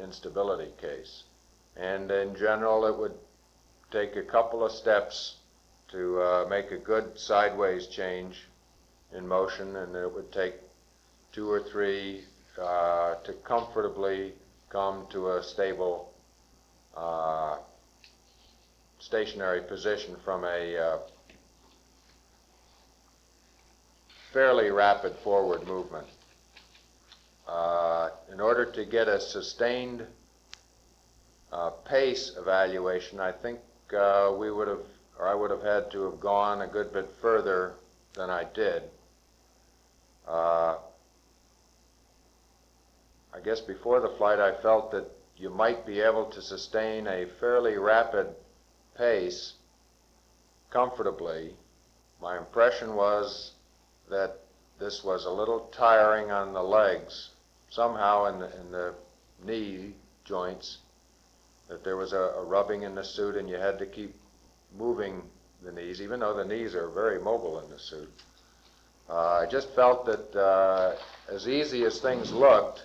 instability case. And in general, it would take a couple of steps to make a good sideways change in motion, and it would take 2 or 3 to comfortably come to a stable, stationary position from a fairly rapid forward movement. In order to get a sustained pace evaluation, I think I would have had to have gone a good bit further than I did. I guess before the flight I felt that you might be able to sustain a fairly rapid pace comfortably. My impression was that this was a little tiring on the legs, somehow in the knee joints, that there was a rubbing in the suit and you had to keep moving the knees, even though the knees are very mobile in the suit. I just felt that as easy as things looked,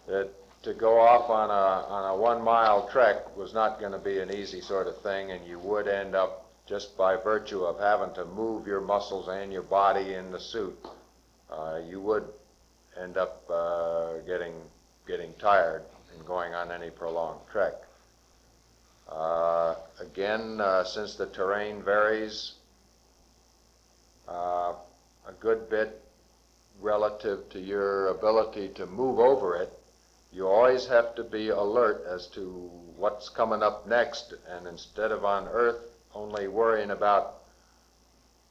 that to go off on a 1-mile trek was not going to be an easy sort of thing, and you would end up, just by virtue of having to move your muscles and your body in the suit, you would end up getting tired in going on any prolonged trek. Again, since the terrain varies a good bit relative to your ability to move over it, you always have to be alert as to what's coming up next, and instead of on Earth only worrying about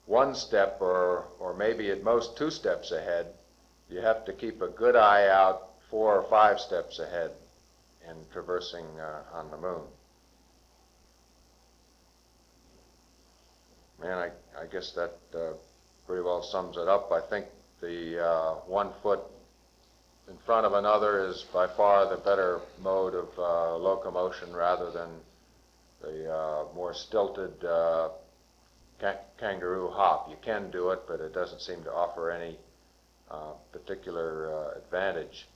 1 step or maybe at most 2 steps ahead, you have to keep a good eye out 4 or 5 steps ahead in traversing on the moon. Man, I guess that pretty well sums it up. I think the 1 foot in front of another is by far the better mode of locomotion rather than the more stilted kangaroo hop. You can do it, but it doesn't seem to offer any particular advantage.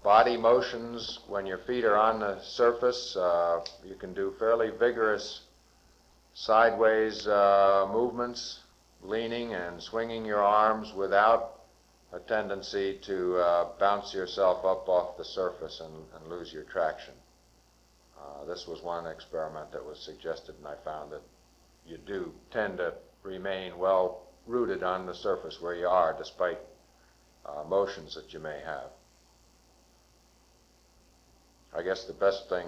Body motions, when your feet are on the surface, you can do fairly vigorous sideways movements, leaning and swinging your arms without a tendency to bounce yourself up off the surface and lose your traction. This was one experiment that was suggested, and I found that you do tend to remain well rooted on the surface where you are, despite motions that you may have. I guess the best thing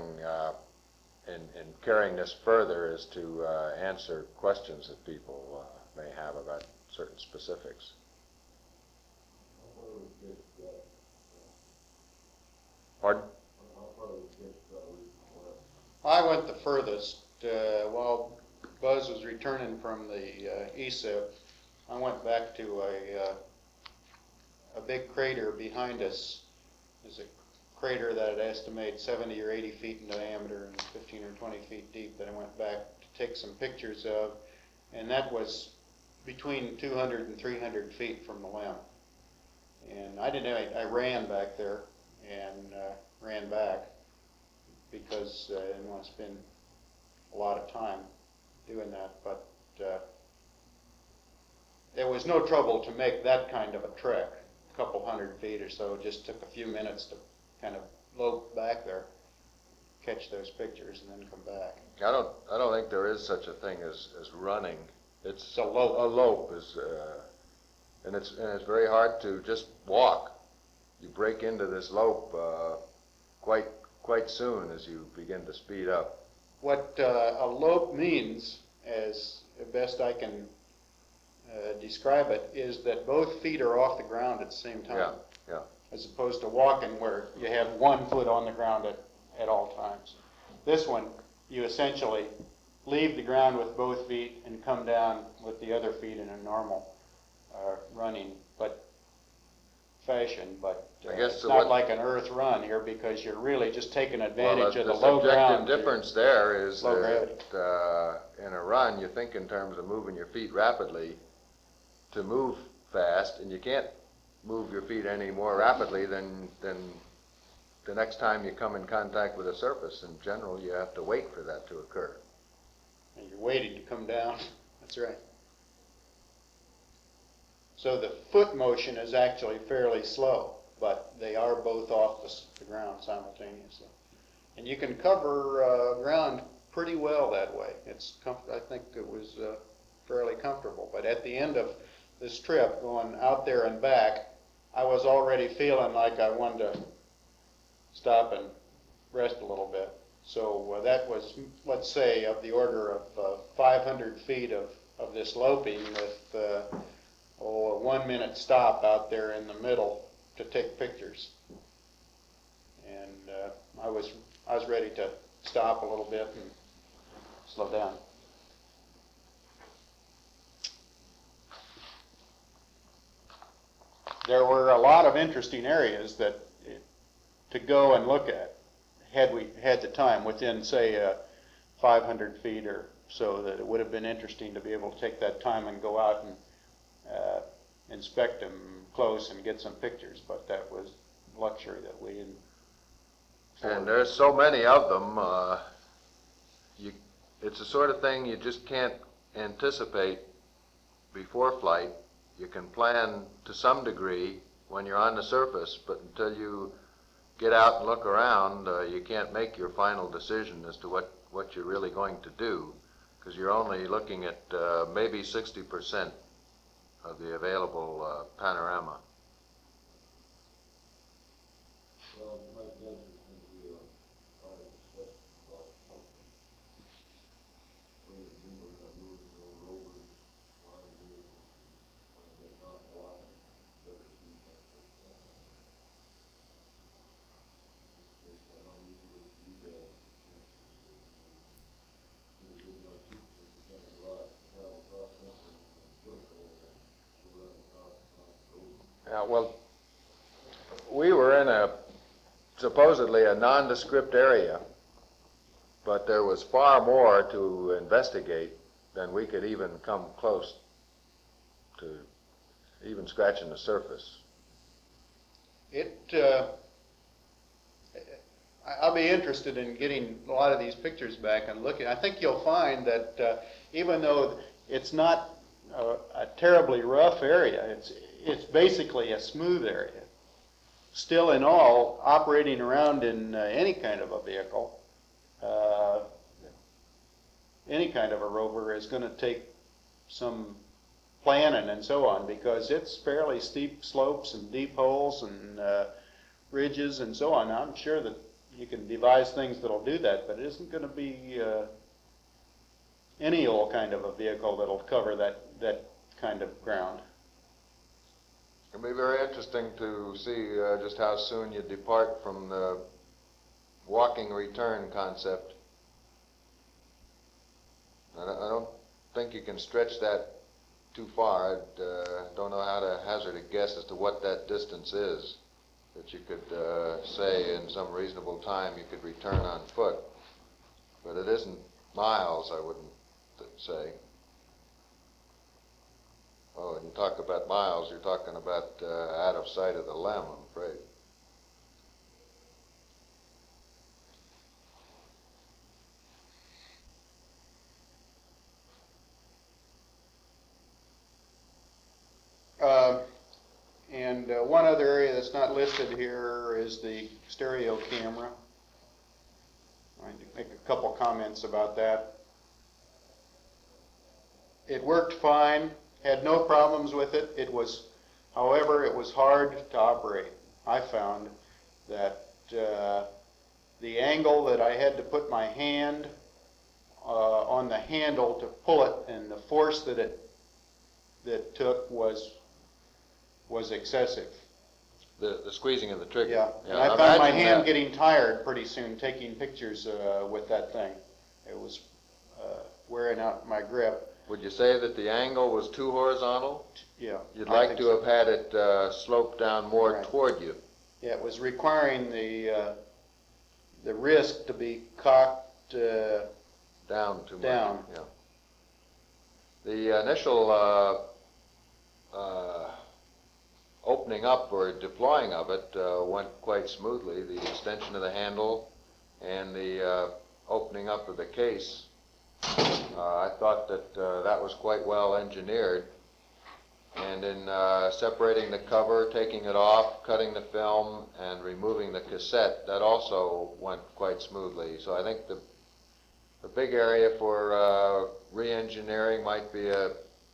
in carrying this further is to answer questions that people may have about certain specifics. Pardon? I went the furthest. While Buzz was returning from the ALSEP, I went back to a big crater behind us. There's a crater that I'd estimate 70 or 80 feet in diameter and 15 or 20 feet deep that I went back to take some pictures of, and that was between 200 and 300 feet from the limb. And I didn't know, I ran back there and ran back because I didn't want to spend a lot of time doing that, but there was no trouble to make that kind of a trek, a couple hundred feet or so. It just took a few minutes to kind of lope back there, catch those pictures, and then come back. I don't think there is such a thing as running. It's a lope. A lope is, and it's very hard to just walk. You break into this lope quite soon as you begin to speed up. What a lope means, as best I can describe it, is that both feet are off the ground at the same time. Yeah. As opposed to walking where you have one foot on the ground at all times. This one, you essentially leave the ground with both feet and come down with the other feet in a normal running fashion, but I guess it's not like an earth run here because you're really just taking advantage of the low ground. The subjective difference there is low gravity. That in a run you think in terms of moving your feet rapidly to move fast, and you can't move your feet any more rapidly than the next time you come in contact with a surface. In general, you have to wait for that to occur. And you're waiting to come down. That's right. So the foot motion is actually fairly slow, but they are both off the ground simultaneously. And you can cover ground pretty well that way. I think it was fairly comfortable. But at the end of this trip, going out there and back, I was already feeling like I wanted to stop and rest a little bit. So that was, let's say, of the order of 500 feet of this loping with a 1 minute stop out there in the middle to take pictures. And I was ready to stop a little bit and slow down. There were a lot of interesting areas to go and look at had we had the time within, say, 500 feet or so, that it would have been interesting to be able to take that time and go out and inspect them close and get some pictures, but that was luxury that we didn't. And there's so many of them, it's the sort of thing you just can't anticipate before flight. You can plan to some degree when you're on the surface, but until you get out and look around, you can't make your final decision as to what you're really going to do, because you're only looking at maybe 60% of the available panorama. Well, we were in supposedly a nondescript area, but there was far more to investigate than we could even come close to even scratching the surface. I'll be interested in getting a lot of these pictures back and looking. I think you'll find that even though it's not a terribly rough area, it's basically a smooth area. Still, in all, operating around in any kind of a vehicle, any kind of a rover is going to take some planning and so on, because it's fairly steep slopes and deep holes and ridges and so on. Now, I'm sure that you can devise things that'll do that, but it isn't going to be any old kind of a vehicle that'll cover that kind of ground. It'll be very interesting to see just how soon you depart from the walking return concept. I don't think you can stretch that too far. I don't know how to hazard a guess as to what that distance is that you could say in some reasonable time you could return on foot. But it isn't miles, I wouldn't say. Oh, and you talk about miles, you're talking about out of sight of the limb, I'm afraid. And one other area that's not listed here is the stereo camera. I'm going to make a couple comments about that. It worked fine, had no problems with it. However, it was hard to operate. I found that the angle that I had to put my hand on the handle to pull it, and the force that it took was excessive. The squeezing of the trigger. Yeah, and I found my hand getting tired pretty soon taking pictures with that thing. It was wearing out my grip. Would you say that the angle was too horizontal? Yeah. You'd like to have had it slope down more toward you. Yeah, it was requiring the wrist to be cocked down too much. Down. Yeah. The initial opening up or deploying of it went quite smoothly. The extension of the handle and the opening up of the case. I thought that that was quite well engineered. And in separating the cover, taking it off, cutting the film, and removing the cassette, that also went quite smoothly. So I think the big area for re-engineering might be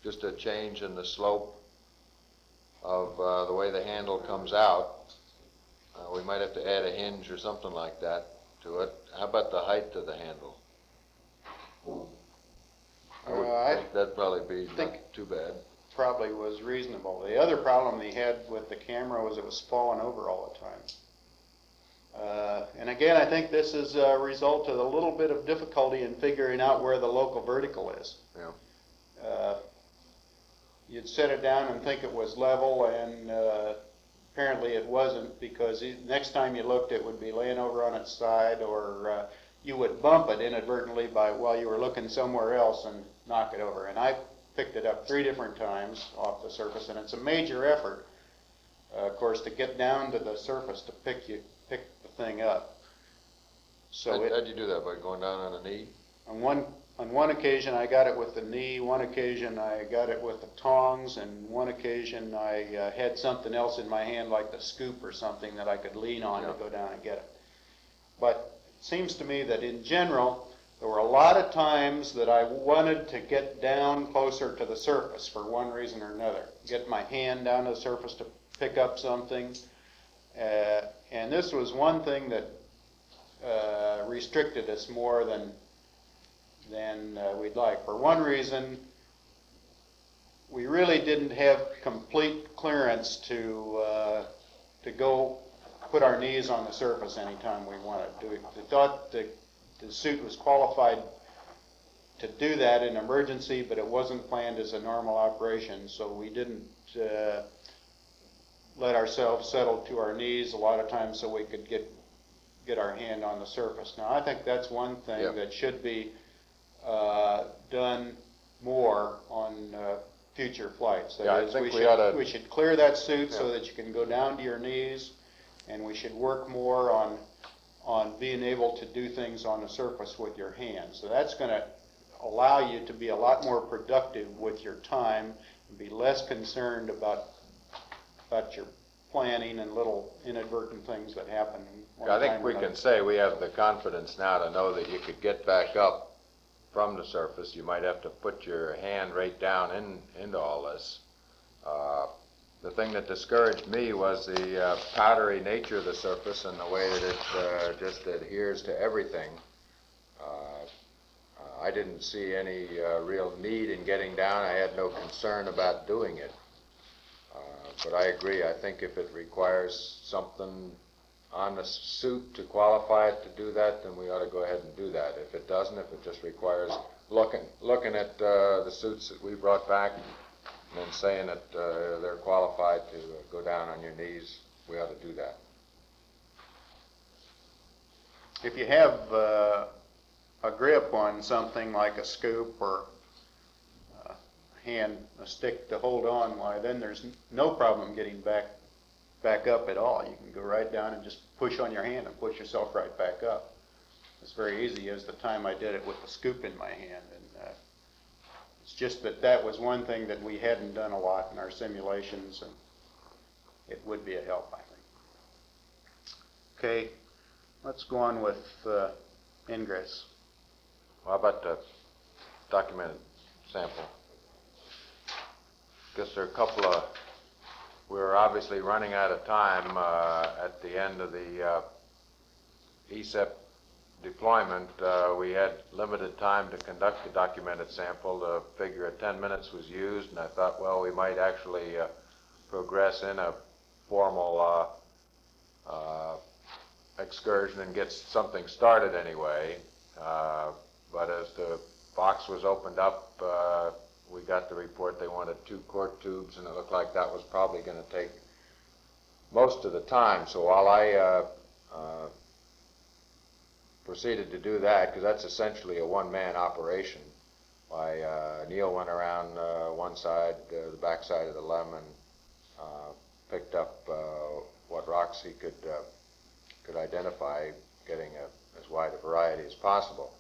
just a change in the slope of the way the handle comes out. We might have to add a hinge or something like that to it. How about the height of the handle? I would think that'd probably be not too bad. Probably was reasonable. The other problem he had with the camera was it was falling over all the time. And again, I think this is a result of a little bit of difficulty in figuring out where the local vertical is. Yeah. You'd set it down and think it was level, and apparently it wasn't, because next time you looked it would be laying over on its side, or you would bump it inadvertently while you were looking somewhere else and knock it over. And I picked it up 3 different times off the surface, and it's a major effort, of course, to get down to the surface to pick the thing up. So how'd you do that? By going down on a knee? On one occasion I got it with the knee, one occasion I got it with the tongs, and one occasion I had something else in my hand like the scoop or something that I could lean on to go down and get it. But it seems to me that in general there were a lot of times that I wanted to get down closer to the surface for one reason or another. Get my hand down to the surface to pick up something. And this was one thing that restricted us more than we'd like. For one reason, we really didn't have complete clearance to go put our knees on the surface anytime we wanted to. We thought the suit was qualified to do that in emergency, but it wasn't planned as a normal operation, so we didn't let ourselves settle to our knees a lot of times so we could get our hand on the surface. Now, I think that's one thing that should be done more on future flights. That is, we should clear that suit so that you can go down to your knees, and we should work more on on being able to do things on the surface with your hands. So that's going to allow you to be a lot more productive with your time and be less concerned about your planning and little inadvertent things that happen. I think we can say we have the confidence now to know that you could get back up from the surface. You might have to put your hand right down into all this. The thing that discouraged me was the powdery nature of the surface and the way that it just adheres to everything. I didn't see any real need in getting down. I had no concern about doing it. But I agree. I think if it requires something on the suit to qualify it to do that, then we ought to go ahead and do that. If it doesn't, if it just requires looking at the suits that we brought back and then saying that they're qualified to go down on your knees, we ought to do that. If you have a grip on something like a scoop or a stick to hold on, why then there's no problem getting back up at all. You can go right down and just push on your hand and push yourself right back up. It's very easy as the time I did it with the scoop in my hand. And it's just that was one thing that we hadn't done a lot in our simulations, and it would be a help, I think. Okay, let's go on with ingress. How about the documented sample? Guess there are a couple of, we're obviously running out of time at the end of the ALSEP deployment. We had limited time to conduct the documented sample. The figure of 10 minutes was used, and I thought, well, we might actually progress in a formal excursion and get something started anyway. But as the box was opened up, we got the report they wanted 2 quart tubes, and it looked like that was probably going to take most of the time. So while I proceeded to do that, because that's essentially a one-man operation, Neil went around one side, the back side of the lemon, picked up what rocks he could identify, getting as wide a variety as possible.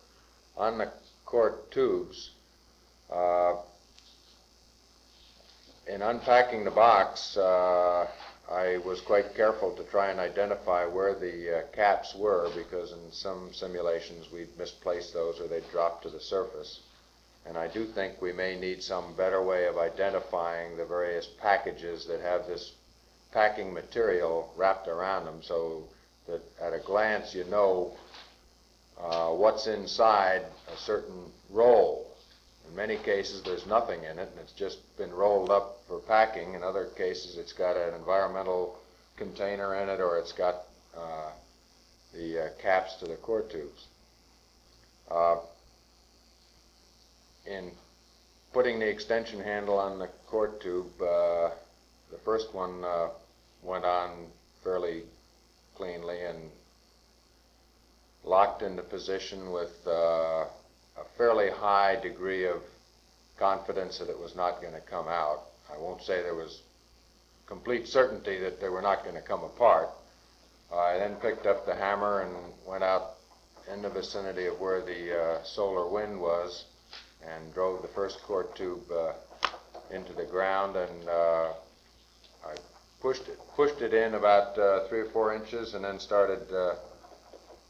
On the quart tubes, in unpacking the box, I was quite careful to try and identify where the caps were, because in some simulations we'd misplaced those or they'd drop to the surface. And I do think we may need some better way of identifying the various packages that have this packing material wrapped around them, so that at a glance you know what's inside a certain roll. In many cases there's nothing in it and it's just been rolled up for packing. In other cases it's got an environmental container in it, or it's got the caps to the quart tubes. In putting the extension handle on the quart tube, the first one went on fairly cleanly and locked into position with a fairly high degree of confidence that it was not going to come out. I won't say there was complete certainty that they were not going to come apart. I then picked up the hammer and went out in the vicinity of where the solar wind was and drove the first quart tube into the ground, and I pushed it in about 3 or 4 inches, and then started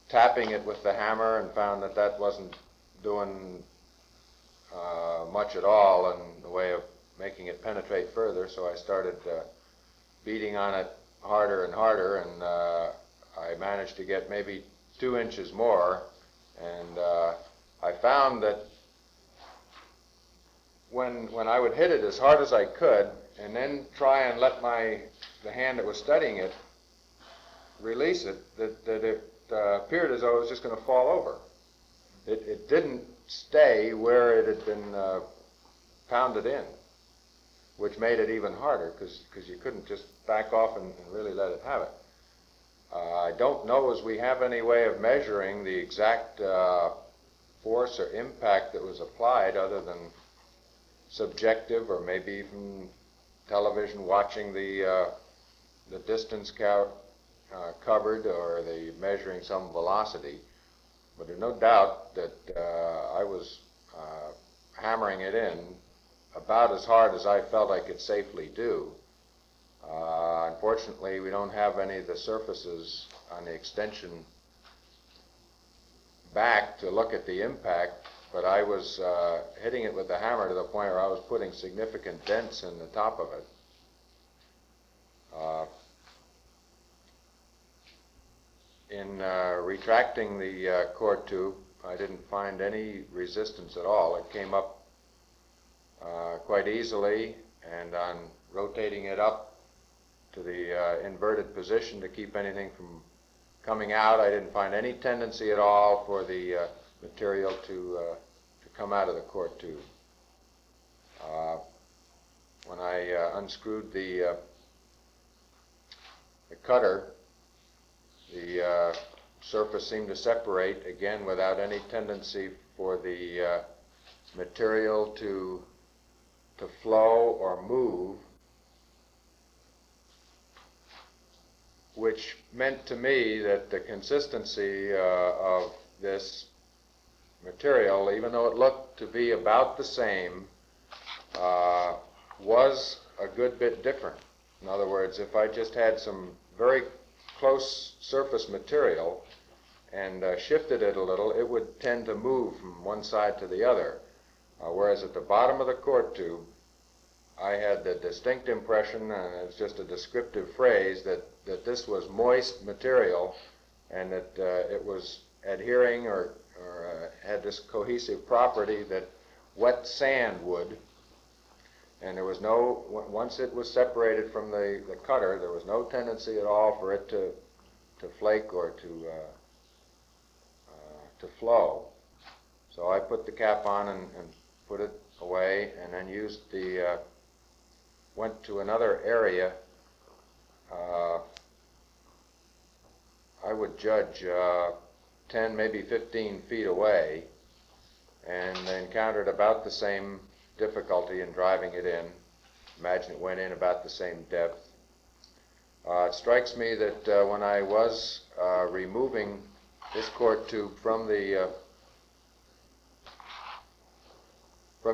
tapping it with the hammer, and found that that wasn't doing much at all in the way of making it penetrate further. So I started beating on it harder and harder, and I managed to get maybe 2 inches more, and I found that when I would hit it as hard as I could and then try and let the hand that was steadying it release it, that it appeared as though it was just going to fall over. It didn't stay where it had been pounded in, which made it even harder, because you couldn't just back off and really let it have it. I don't know as we have any way of measuring the exact force or impact that was applied, other than subjective, or maybe even television watching the distance covered or the measuring some velocity. But there's no doubt that I was hammering it in about as hard as I felt I could safely do. Unfortunately, we don't have any of the surfaces on the extension back to look at the impact, but I was hitting it with the hammer to the point where I was putting significant dents in the top of it. In retracting the core tube, I didn't find any resistance at all. It came up quite easily, and on rotating it up to the inverted position to keep anything from coming out, I didn't find any tendency at all for the material to come out of the core tube. When I unscrewed the cutter, the surface seemed to separate again without any tendency for the material to flow or move, which meant to me that the consistency of this material, even though it looked to be about the same, was a good bit different. In other words, if I just had some very close surface material and shifted it a little, it would tend to move from one side to the other. Whereas at the bottom of the core tube, I had the distinct impression, and it's just a descriptive phrase, that this was moist material and that it was adhering or had this cohesive property that wet sand would. And there was no, once it was separated from the cutter, there was no tendency at all for it to flake or to flow. So I put the cap on and put it away, and then used the, went to another area. I would judge 10, maybe 15 feet away, and encountered about the same difficulty in driving it in. Imagine it went in about the same depth. It strikes me that when I was removing this core tube from the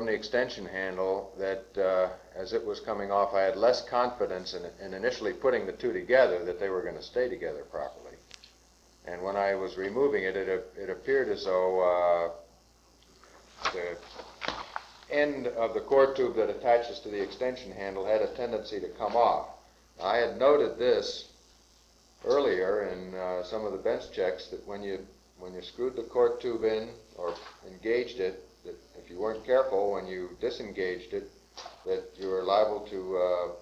extension handle, that as it was coming off, I had less confidence in initially putting the two together that they were going to stay together properly. And when I was removing it, it appeared as though the end of the core tube that attaches to the extension handle had a tendency to come off. I had noted this earlier in some of the bench checks, that when you screwed the core tube in or engaged it, that if you weren't careful when you disengaged it, that you were liable to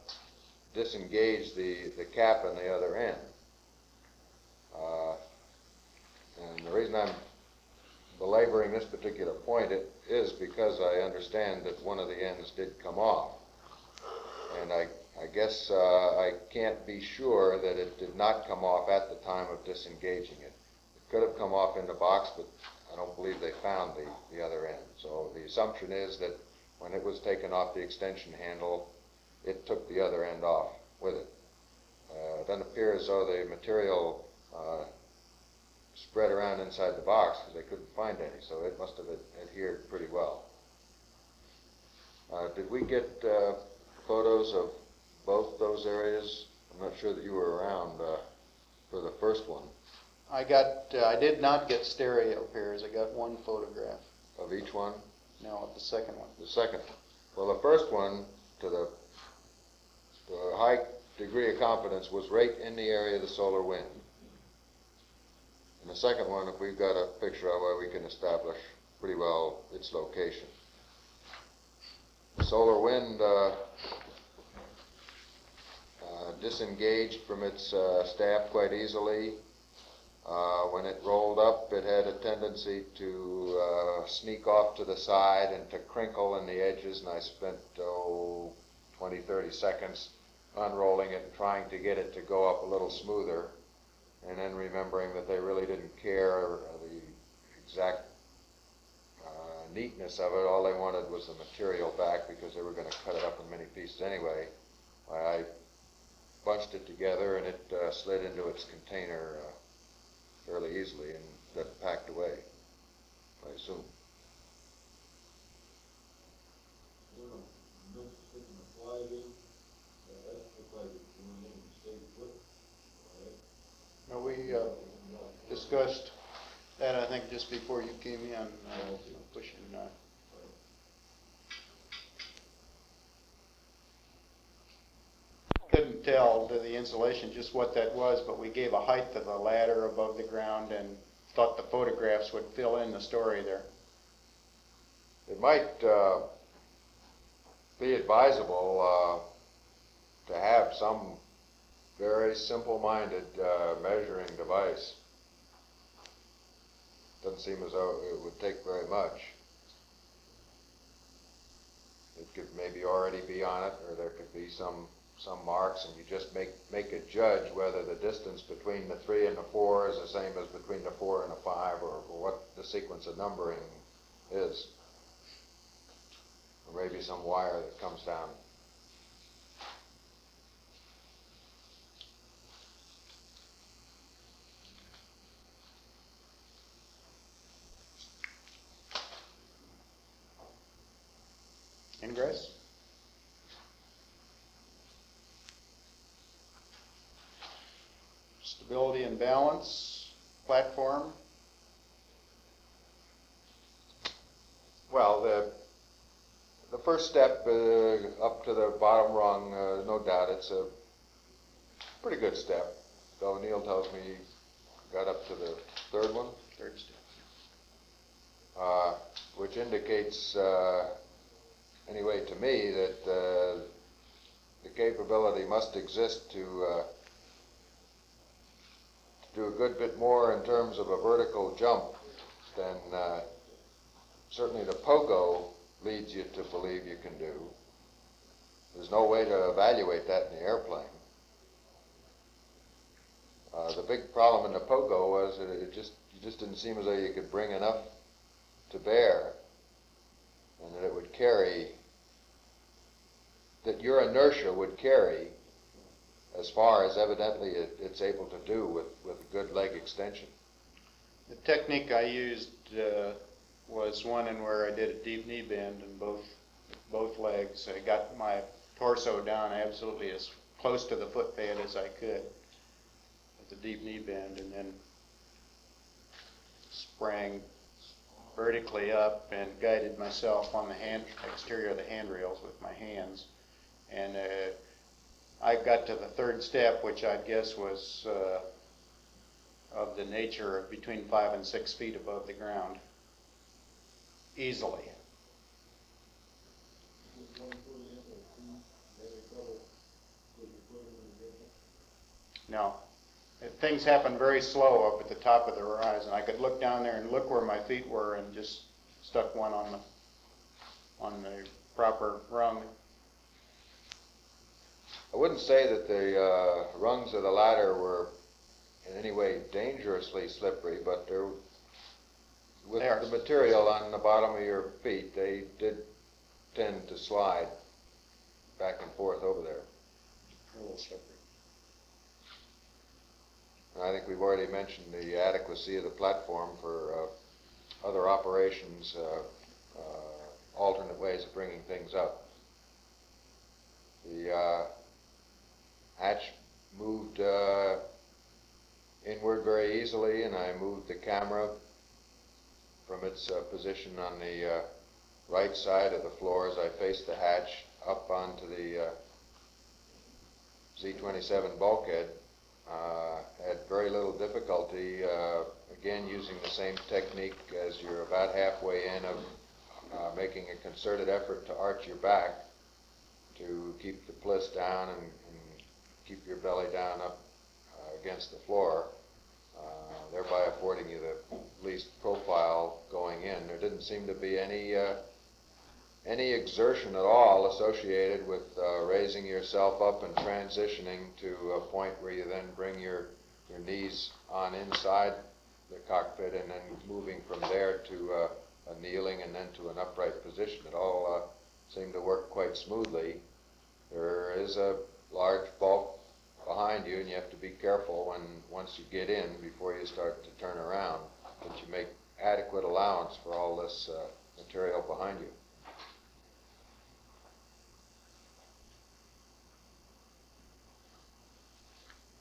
disengage the cap on the other end. And the reason I'm belaboring this particular point is because I understand that one of the ends did come off. And I guess I can't be sure that it did not come off at the time of disengaging it. It could have come off in the box, but I don't believe they found the other end. So the assumption is that when it was taken off the extension handle, it took the other end off with it. It doesn't appear as though the material spread around inside the box, because they couldn't find any, so it must have adhered pretty well. Did we get photos of both those areas? I'm not sure that you were around for the first one. I did not get stereo pairs. I got one photograph. Of each one? No, of the second one. The second. Well, the first one, to the high degree of confidence, was right in the area of the solar wind. And the second one, if we've got a picture of it, we can establish pretty well its location. The solar wind disengaged from its staff quite easily. When it rolled up, it had a tendency to sneak off to the side and to crinkle in the edges, and I spent 20, 30 seconds unrolling it and trying to get it to go up a little smoother, and then remembering that they really didn't care the exact neatness of it. All they wanted was the material back, because they were going to cut it up in many pieces anyway. I bunched it together, and it slid into its container fairly easily and got packed away, I assume. Now, we discussed that, I think, just before you came in, pushing. Couldn't tell to the insulation just what that was, but we gave a height of the ladder above the ground and thought the photographs would fill in the story there. It might be advisable to have some very simple-minded measuring device. Doesn't seem as though it would take very much. It could maybe already be on it, or there could be some marks, and you just make a judge whether the distance between the 3 and the 4 is the same as between the 4 and the 5, or what the sequence of numbering is. Or maybe some wire that comes down. Ingress? Stability and balance, platform. Well, the first step up to the bottom rung, no doubt, it's a pretty good step. Though Neil tells me he got up to the third one. Third step. Which indicates, anyway to me, that the capability must exist to do a good bit more in terms of a vertical jump than certainly the pogo leads you to believe you can do. There's no way to evaluate that in the airplane. The big problem in the pogo was that you just didn't seem as though you could bring enough to bear, and that it would carry, that your inertia would carry as far as evidently it's able to do with a good leg extension. The technique I used was one in where I did a deep knee bend in both legs. I got my torso down absolutely as close to the footpad as I could with the deep knee bend, and then sprang vertically up and guided myself on the exterior of the handrails with my hands. And I got to the third step, which I guess was of the nature of between 5 and 6 feet above the ground, easily. No. Things happened very slow up at the top of the horizon. I could look down there and look where my feet were and just stuck one on the proper rung. I wouldn't say that the rungs of the ladder were in any way dangerously slippery, but with the material on the bottom of your feet, they did tend to slide back and forth over there. A little slippery. And I think we've already mentioned the adequacy of the platform for other operations, alternate ways of bringing things up. The hatch moved inward very easily, and I moved the camera from its position on the right side of the floor as I faced the hatch up onto the Z-27 bulkhead. Had very little difficulty, again using the same technique as you're about halfway in of making a concerted effort to arch your back to keep the bliss down and keep your belly down up against the floor, thereby affording you the least profile going in. There didn't seem to be any exertion at all associated with raising yourself up and transitioning to a point where you then bring your knees on inside the cockpit and then moving from there to a kneeling and then to an upright position. It all seemed to work quite smoothly. There is a large bulk behind you, and you have to be careful once you get in, before you start to turn around, that you make adequate allowance for all this material behind you.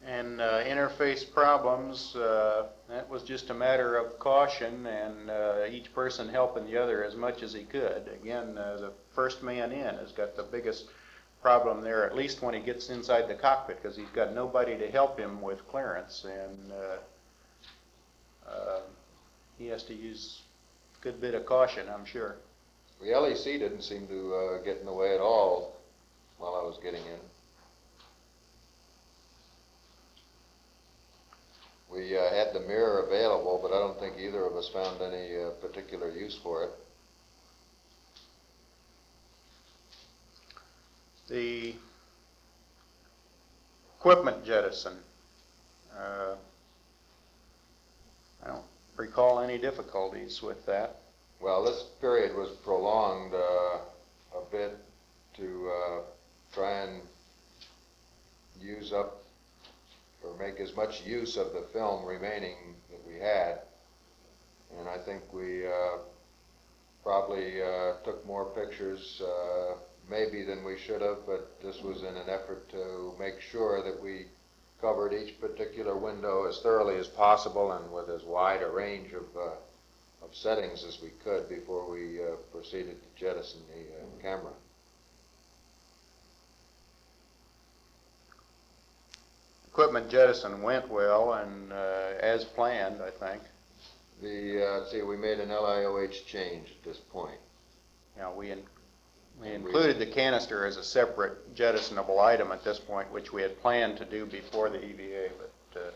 And interface problems, that was just a matter of caution and each person helping the other as much as he could. Again, the first man in has got the biggest problem there, at least when he gets inside the cockpit, because he's got nobody to help him with clearance, and he has to use a good bit of caution, I'm sure. The LEC didn't seem to get in the way at all while I was getting in. We had the mirror available, but I don't think either of us found any particular use for it. The equipment jettison, I don't recall any difficulties with that. Well, this period was prolonged a bit to try and use up or make as much use of the film remaining that we had. And I think we probably took more pictures maybe than we should have, but this was in an effort to make sure that we covered each particular window as thoroughly as possible and with as wide a range of settings as we could before we proceeded to jettison the camera. Equipment jettison went well and as planned, I think. See, we made an LIOH change at this point. You know, we included the canister as a separate jettisonable item at this point, which we had planned to do before the EVA, but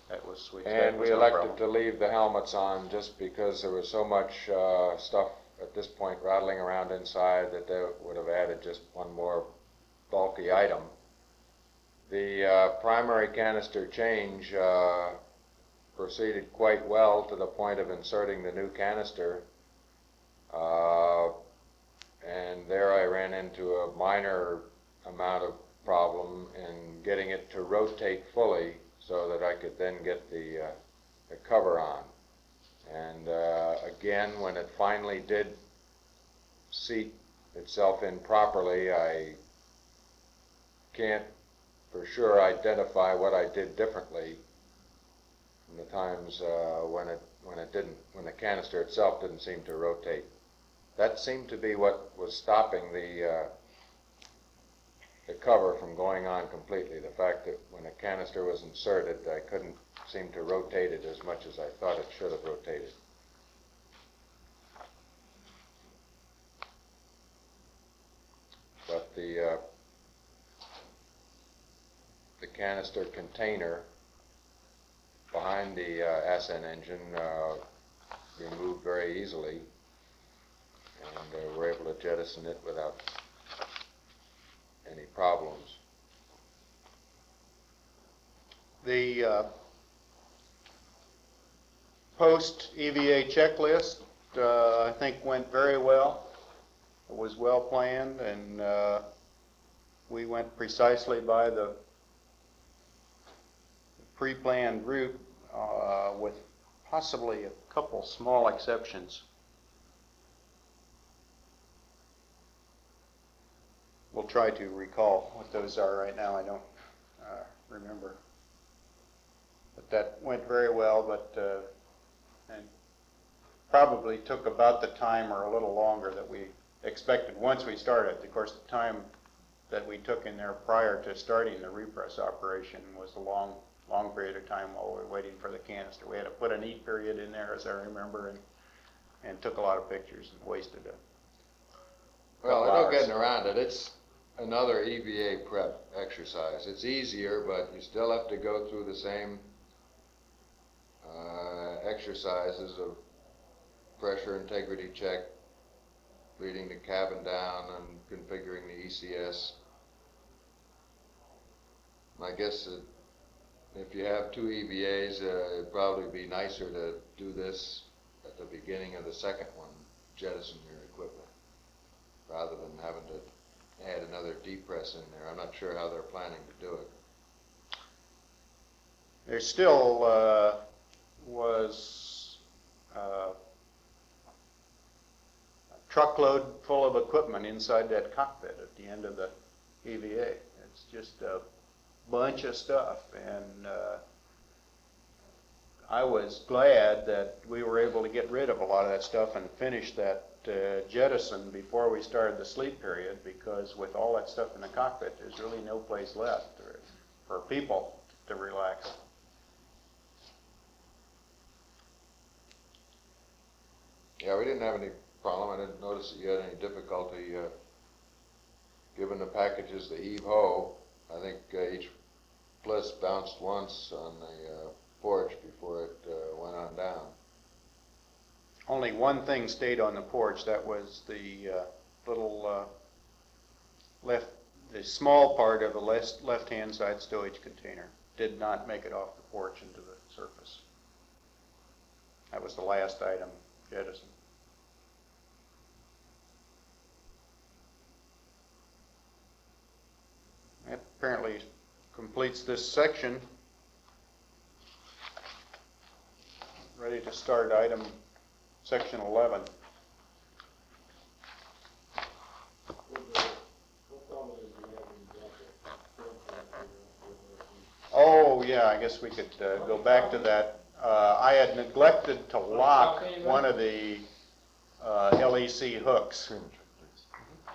that was sweet. And we elected to leave the helmets on just because there was so much stuff at this point rattling around inside that they would have added just one more bulky item. The primary canister change proceeded quite well to the point of inserting the new canister, and there I ran into a minor amount of problem in getting it to rotate fully so that I could then get the cover on. And again, when it finally did seat itself in properly, I can't for sure identify what I did differently from the times when the canister itself didn't seem to rotate. That seemed to be what was stopping the cover from going on completely. The fact that when a canister was inserted, I couldn't seem to rotate it as much as I thought it should have rotated. But the canister container behind the ascent engine removed very easily, and we're able to jettison it without any problems. The post-EVA checklist, I think, went very well. It was well planned, and we went precisely by the pre-planned route with possibly a couple small exceptions. We'll try to recall what those are right now. I don't remember. But that went very well, but and probably took about the time or a little longer that we expected once we started. Of course, the time that we took in there prior to starting the repress operation was a long period of time while we were waiting for the canister. We had to put an eat period in there, as I remember, and took a lot of pictures and wasted it. Well, no getting around it. It's another EVA prep exercise. It's easier, but you still have to go through the same exercises of pressure integrity check, leading the cabin down, and configuring the ECS. I guess if you have two EVAs, it'd probably be nicer to do this at the beginning of the second one, jettison your equipment, rather than having to add another depress in there. I'm not sure how they're planning to do it. there still was a truckload full of equipment inside that cockpit at the end of the EVA. It's just a bunch of stuff, and I was glad that we were able to get rid of a lot of that stuff and finish that jettison before we started the sleep period, because with all that stuff in the cockpit, there's really no place left for people to relax. Yeah, we didn't have any problem. I didn't notice that you had any difficulty given the packages the heave-ho. I think each bliss bounced once on the porch before it went on down. Only one thing stayed on the porch. That was the little the small part of the left-hand side stowage container. Did not make it off the porch into the surface. That was the last item jettisoned. That apparently completes this section. Ready to start section 11. Oh yeah, I guess we could go back to that. I had neglected to lock one of the LEC hooks.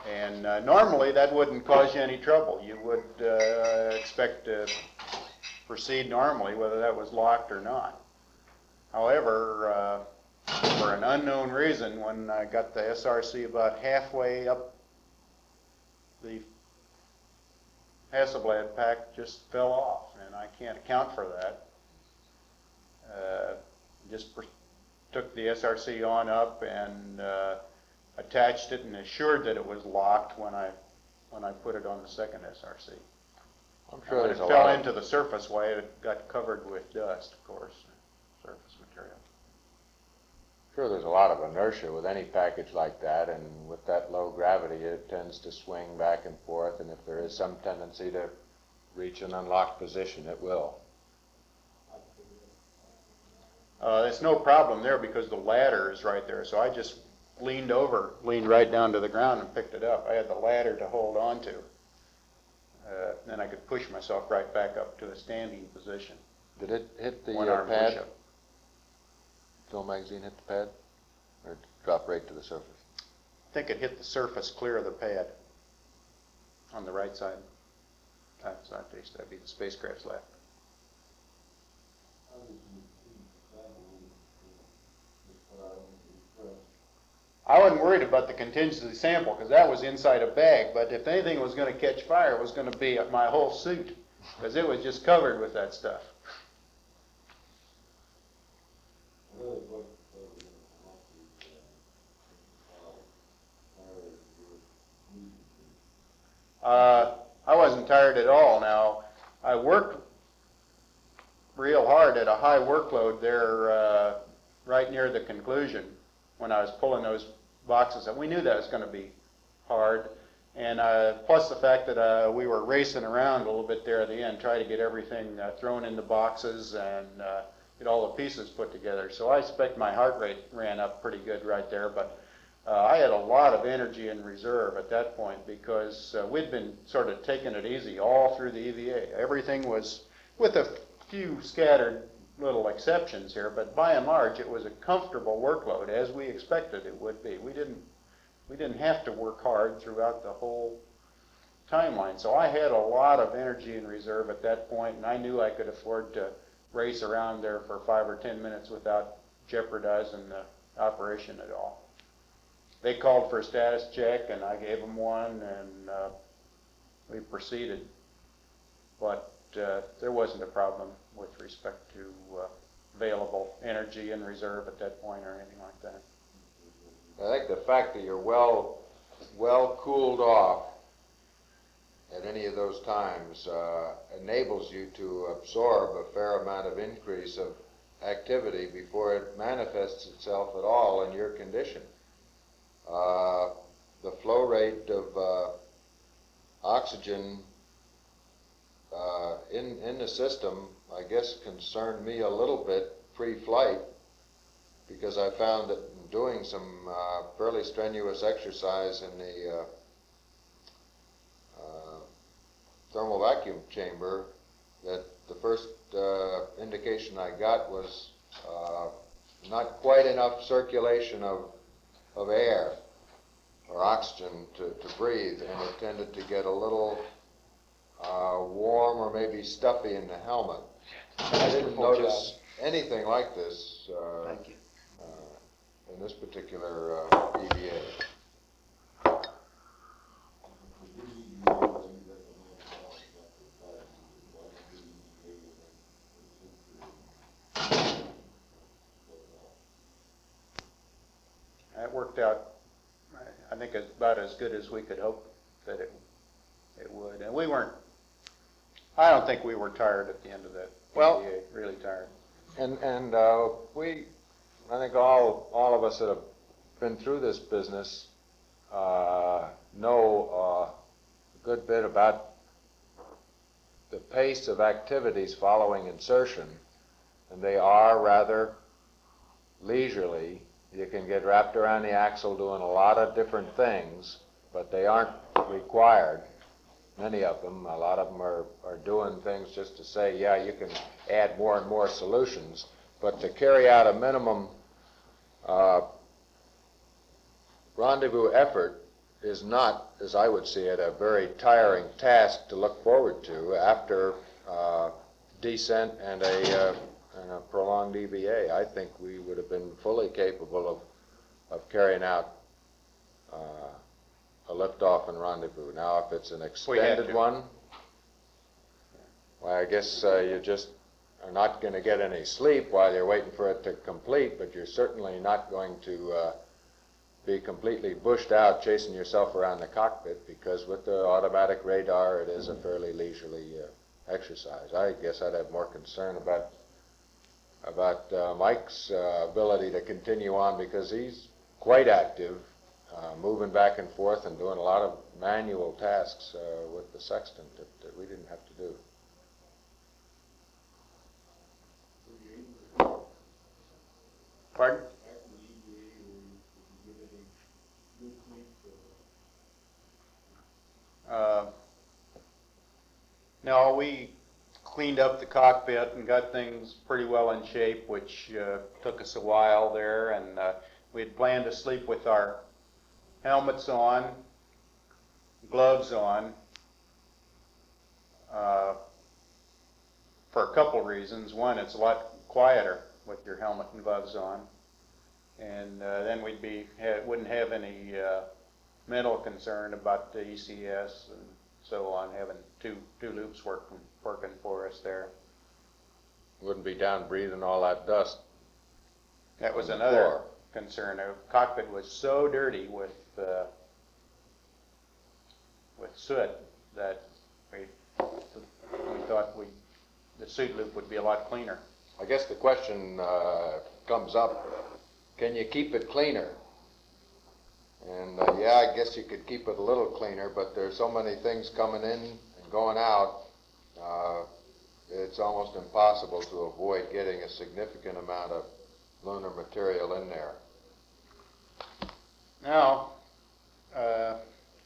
And normally that wouldn't cause you any trouble. You would expect to proceed normally whether that was locked or not. However, for an unknown reason, when I got the SRC about halfway up, the Hasselblad pack just fell off, and I can't account for that. Just took the SRC on up and attached it and assured that it was locked when I put it on the second SRC. I'm sure when it fell into the surface way, it got covered with dust, of course, surface material. Sure, there's a lot of inertia with any package like that, and with that low gravity, it tends to swing back and forth, and if there is some tendency to reach an unlocked position, it will. There's no problem there because the ladder is right there, so I just leaned right down to the ground and picked it up. I had the ladder to hold on to. Then I could push myself right back up to a standing position. Did it hit the One-arm pad? push-up. Film magazine hit the pad? Or drop right to the surface? I think it hit the surface clear of the pad on the right side. That'd be the spacecraft's left. I wasn't worried about the contingency sample because that was inside a bag, but if anything was going to catch fire, it was going to be my whole suit because it was just covered with that stuff. I wasn't tired at all. Now, I worked real hard at a high workload there right near the conclusion when I was pulling those boxes up. We knew that was going to be hard, and plus the fact that we were racing around a little bit there at the end, trying to get everything thrown in the boxes and get all the pieces put together. So I expect my heart rate ran up pretty good right there, but I had a lot of energy in reserve at that point because we'd been sort of taking it easy all through the EVA. Everything was, with a few scattered little exceptions here, but by and large it was a comfortable workload as we expected it would be. We didn't have to work hard throughout the whole timeline. So I had a lot of energy in reserve at that point, and I knew I could afford to race around there for 5 or 10 minutes without jeopardizing the operation at all. They called for a status check, and I gave them one, and we proceeded. But there wasn't a problem with respect to available energy in reserve at that point or anything like that. I think the fact that you're well cooled off at any of those times enables you to absorb a fair amount of increase of activity before it manifests itself at all in your condition. The flow rate of oxygen in the system I guess, concerned me a little bit pre-flight, because I found that in doing some fairly strenuous exercise in the thermal vacuum chamber, that the first indication I got was not quite enough circulation of air or oxygen to breathe, and it tended to get a little warm or maybe stuffy in the helmet. I didn't notice anything like this Thank you. in this particular EVA. That worked out, I think, about as good as we could hope that it would. And we weren't, I don't think we were tired at the end of that Well, EVA, really tired. And I think all of us that have been through this business know a good bit about the pace of activities following insertion, and they are rather leisurely. You can get wrapped around the axle doing a lot of different things, but they aren't required. Many of them, a lot of them are doing things just to say, yeah, you can add more and more solutions, but to carry out a minimum rendezvous effort is not, as I would see it, a very tiring task to look forward to after descent and a prolonged EVA. I think we would have been fully capable of carrying out a liftoff and rendezvous. Now, if it's an extended one, well, I guess you just are not going to get any sleep while you're waiting for it to complete, but you're certainly not going to be completely bushed out chasing yourself around the cockpit, because with the automatic radar, it is a fairly leisurely exercise. I guess I'd have more concern about Mike's ability to continue on, because he's quite active, moving back and forth and doing a lot of manual tasks with the sextant that we didn't have to do. Pardon? No, we cleaned up the cockpit and got things pretty well in shape, which took us a while there, and we had planned to sleep with our helmets on, gloves on, for a couple reasons. One, it's a lot quieter with your helmet and gloves on, and then wouldn't have any mental concern about the ECS and so on, having two loops working for us there. Wouldn't be down breathing all that dust. That was another concern. The cockpit was so dirty with soot that we thought the suit loop would be a lot cleaner. I guess the question comes up, can you keep it cleaner? And yeah, I guess you could keep it a little cleaner, but there's so many things coming in and going out, it's almost impossible to avoid getting a significant amount of lunar material in there. Now, a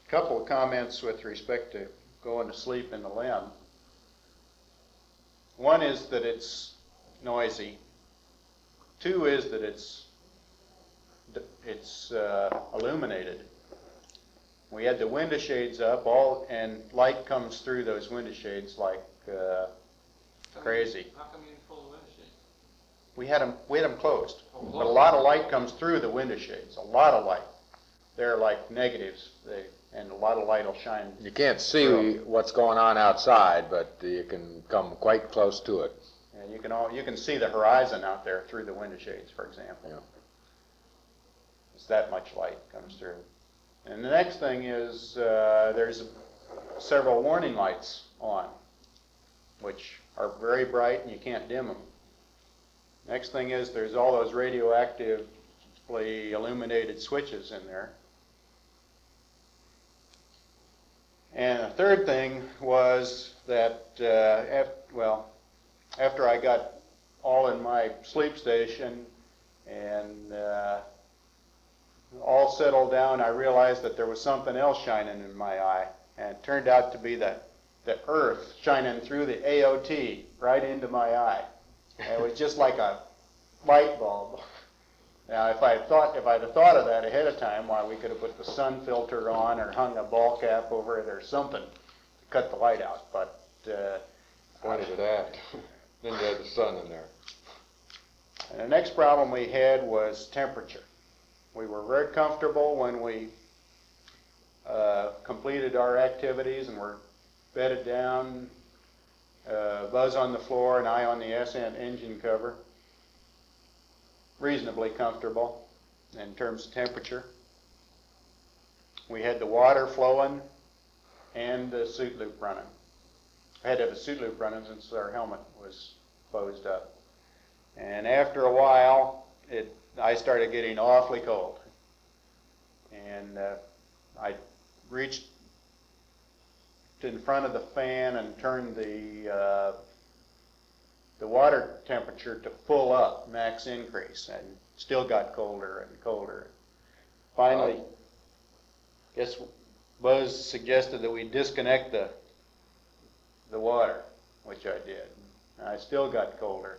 couple of comments with respect to going to sleep in the LEM. One is that it's noisy. Two is that it's illuminated. We had the window shades up, and light comes through those window shades like crazy. How come you didn't pull the window shades? We had them closed, but a lot of light comes through the window shades. A lot of light. They're like negatives, and a lot of light will shine. You can't see what's going on outside, but you can come quite close to it. And you can see the horizon out there through the window shades, for example. Yeah. It's that much light comes through. And the next thing is there's several warning lights on, which are very bright and you can't dim them. Next thing is there's all those radioactively illuminated switches in there. And the third thing was that, after I got all in my sleep station and all settled down, I realized that there was something else shining in my eye, and it turned out to be the earth shining through the AOT right into my eye. And it was just like a light bulb. Now, if I'd have thought of that ahead of time, why, we could have put the sun filter on or hung a ball cap over it or something to cut the light out. But Funny to that. Then you had the sun in there. and the next problem we had was temperature. We were very comfortable when we completed our activities and were bedded down, Buzz on the floor and I on the ascent engine cover. Reasonably comfortable in terms of temperature. We had the water flowing and the suit loop running. I had to have a suit loop running since our helmet was closed up. And after a while, I started getting awfully cold. And I reached in front of the fan and turned the water temperature to full up, max increase, and still got colder and colder. Finally, guess Buzz suggested that we disconnect the water, which I did. And I still got colder.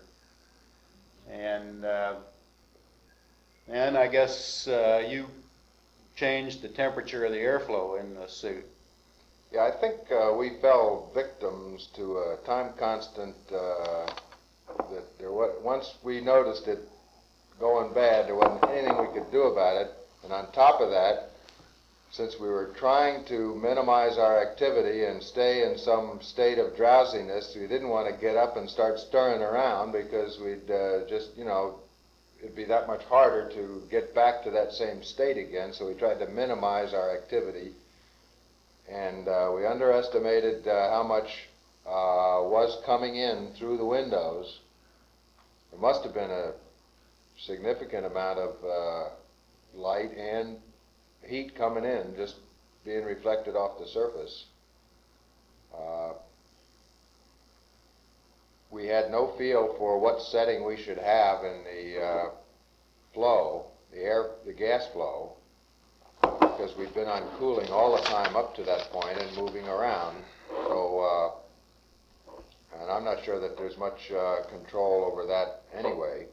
And I guess you changed the temperature of the airflow in the suit. Yeah, I think we fell victims to a time constant that once we noticed it going bad, there wasn't anything we could do about it. And on top of that, since we were trying to minimize our activity and stay in some state of drowsiness, we didn't want to get up and start stirring around because we'd it'd be that much harder to get back to that same state again. So we tried to minimize our activity. And we underestimated how much was coming in through the windows. There must have been a significant amount of light and heat coming in, just being reflected off the surface. We had no feel for what setting we should have in the flow, the gas flow, because we'd been on cooling all the time up to that point and moving around. So, and I'm not sure that there's much control over that anyway.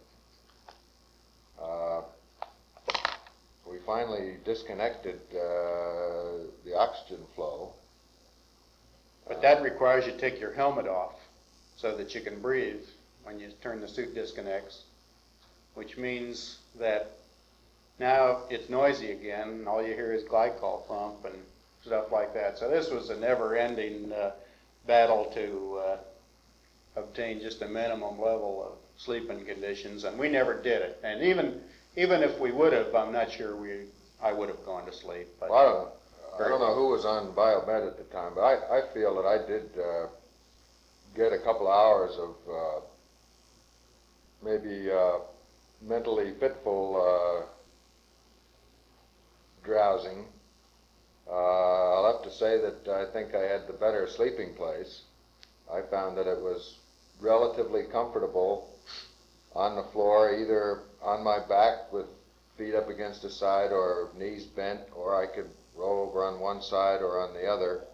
We finally disconnected the oxygen flow. But that requires you to take your helmet off so that you can breathe when you turn the suit disconnects, which means that now it's noisy again, and all you hear is glycol pump and stuff like that. So this was a never-ending battle to obtain just a minimum level of sleeping conditions, and we never did it. And even if we would have, I'm not sure I would have gone to sleep. But well, I don't know who was on biomed at the time, but I feel that I did get a couple of hours of maybe mentally fitful drowsing. I'll have to say that I think I had the better sleeping place. I found that it was relatively comfortable on the floor, either on my back with feet up against the side or knees bent, or I could roll over on one side or on the other.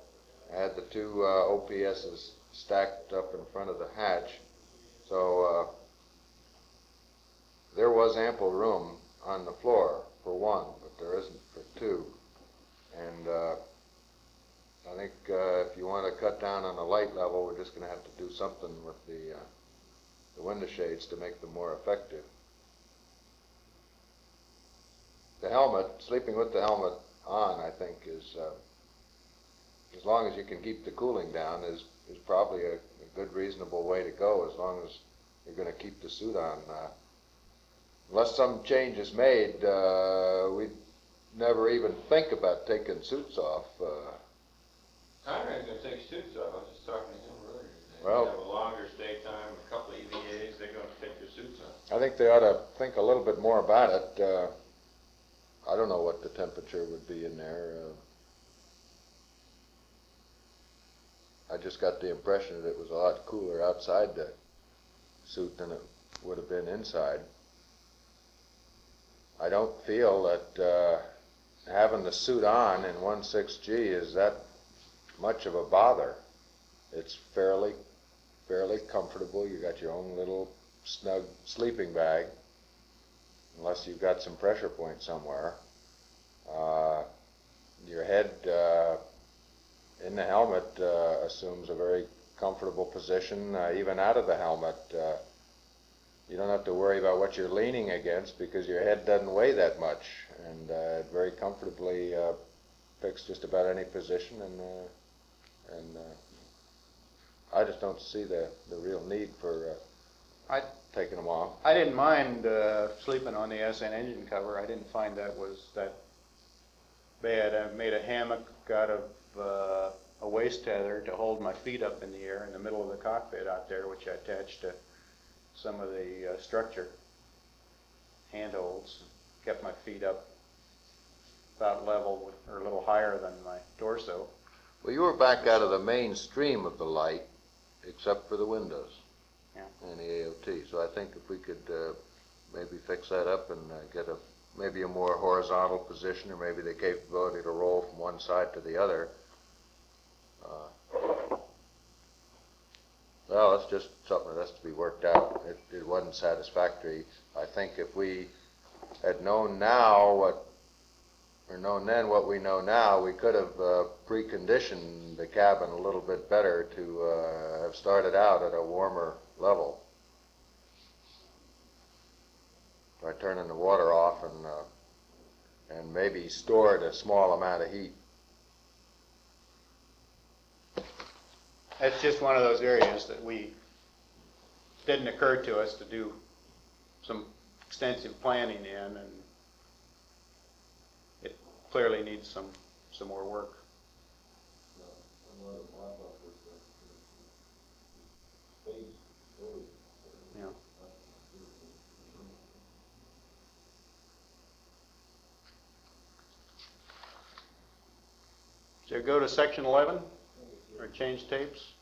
I had the two OPSs stacked up in front of the hatch, so there was ample room on the floor for one, but there isn't for two. And I think if you want to cut down on the light level, we're just going to have to do something with the window shades to make them more effective. The helmet, sleeping with the helmet on, I think is, as long as you can keep the cooling down, is probably a good, reasonable way to go, as long as you're going to keep the suit on. Unless some change is made, we'd never even think about taking suits off. Conrad's going to take suits off. I was just talking to him earlier today. Well, They have a longer stay time, a couple of EVAs, they're going to take their suits off. I think they ought to think a little bit more about it. I don't know what the temperature would be in there. I just got the impression that it was a lot cooler outside the suit than it would have been inside. I don't feel that having the suit on in 1.6G is that much of a bother. It's fairly comfortable. You got your own little snug sleeping bag, unless you've got some pressure point somewhere. Your head in the helmet assumes a very comfortable position. Even out of the helmet, you don't have to worry about what you're leaning against because your head doesn't weigh that much, and it very comfortably picks just about any position, and I just don't see the real need for taking them off. I didn't mind sleeping on the SN engine cover. I didn't find that was that bad. I made a hammock out of a waist tether to hold my feet up in the air in the middle of the cockpit out there, which I attached to some of the structure handholds. Kept my feet up about level with, or a little higher than my torso. Well, you were back out of the mainstream of the light, except for the windows. Yeah. And the AOT. So I think if we could maybe fix that up and get maybe a more horizontal position, or maybe the capability to roll from one side to the other. Well, it's just something that has to be worked out. It wasn't satisfactory. I think if we had known now known then what we know now, we could have preconditioned the cabin a little bit better to have started out at a warmer level by turning the water off and maybe stored a small amount of heat. That's just one of those areas that we didn't occur to us to do some extensive planning in, and it clearly needs some more work. Yeah. So go to section 11 or change tapes.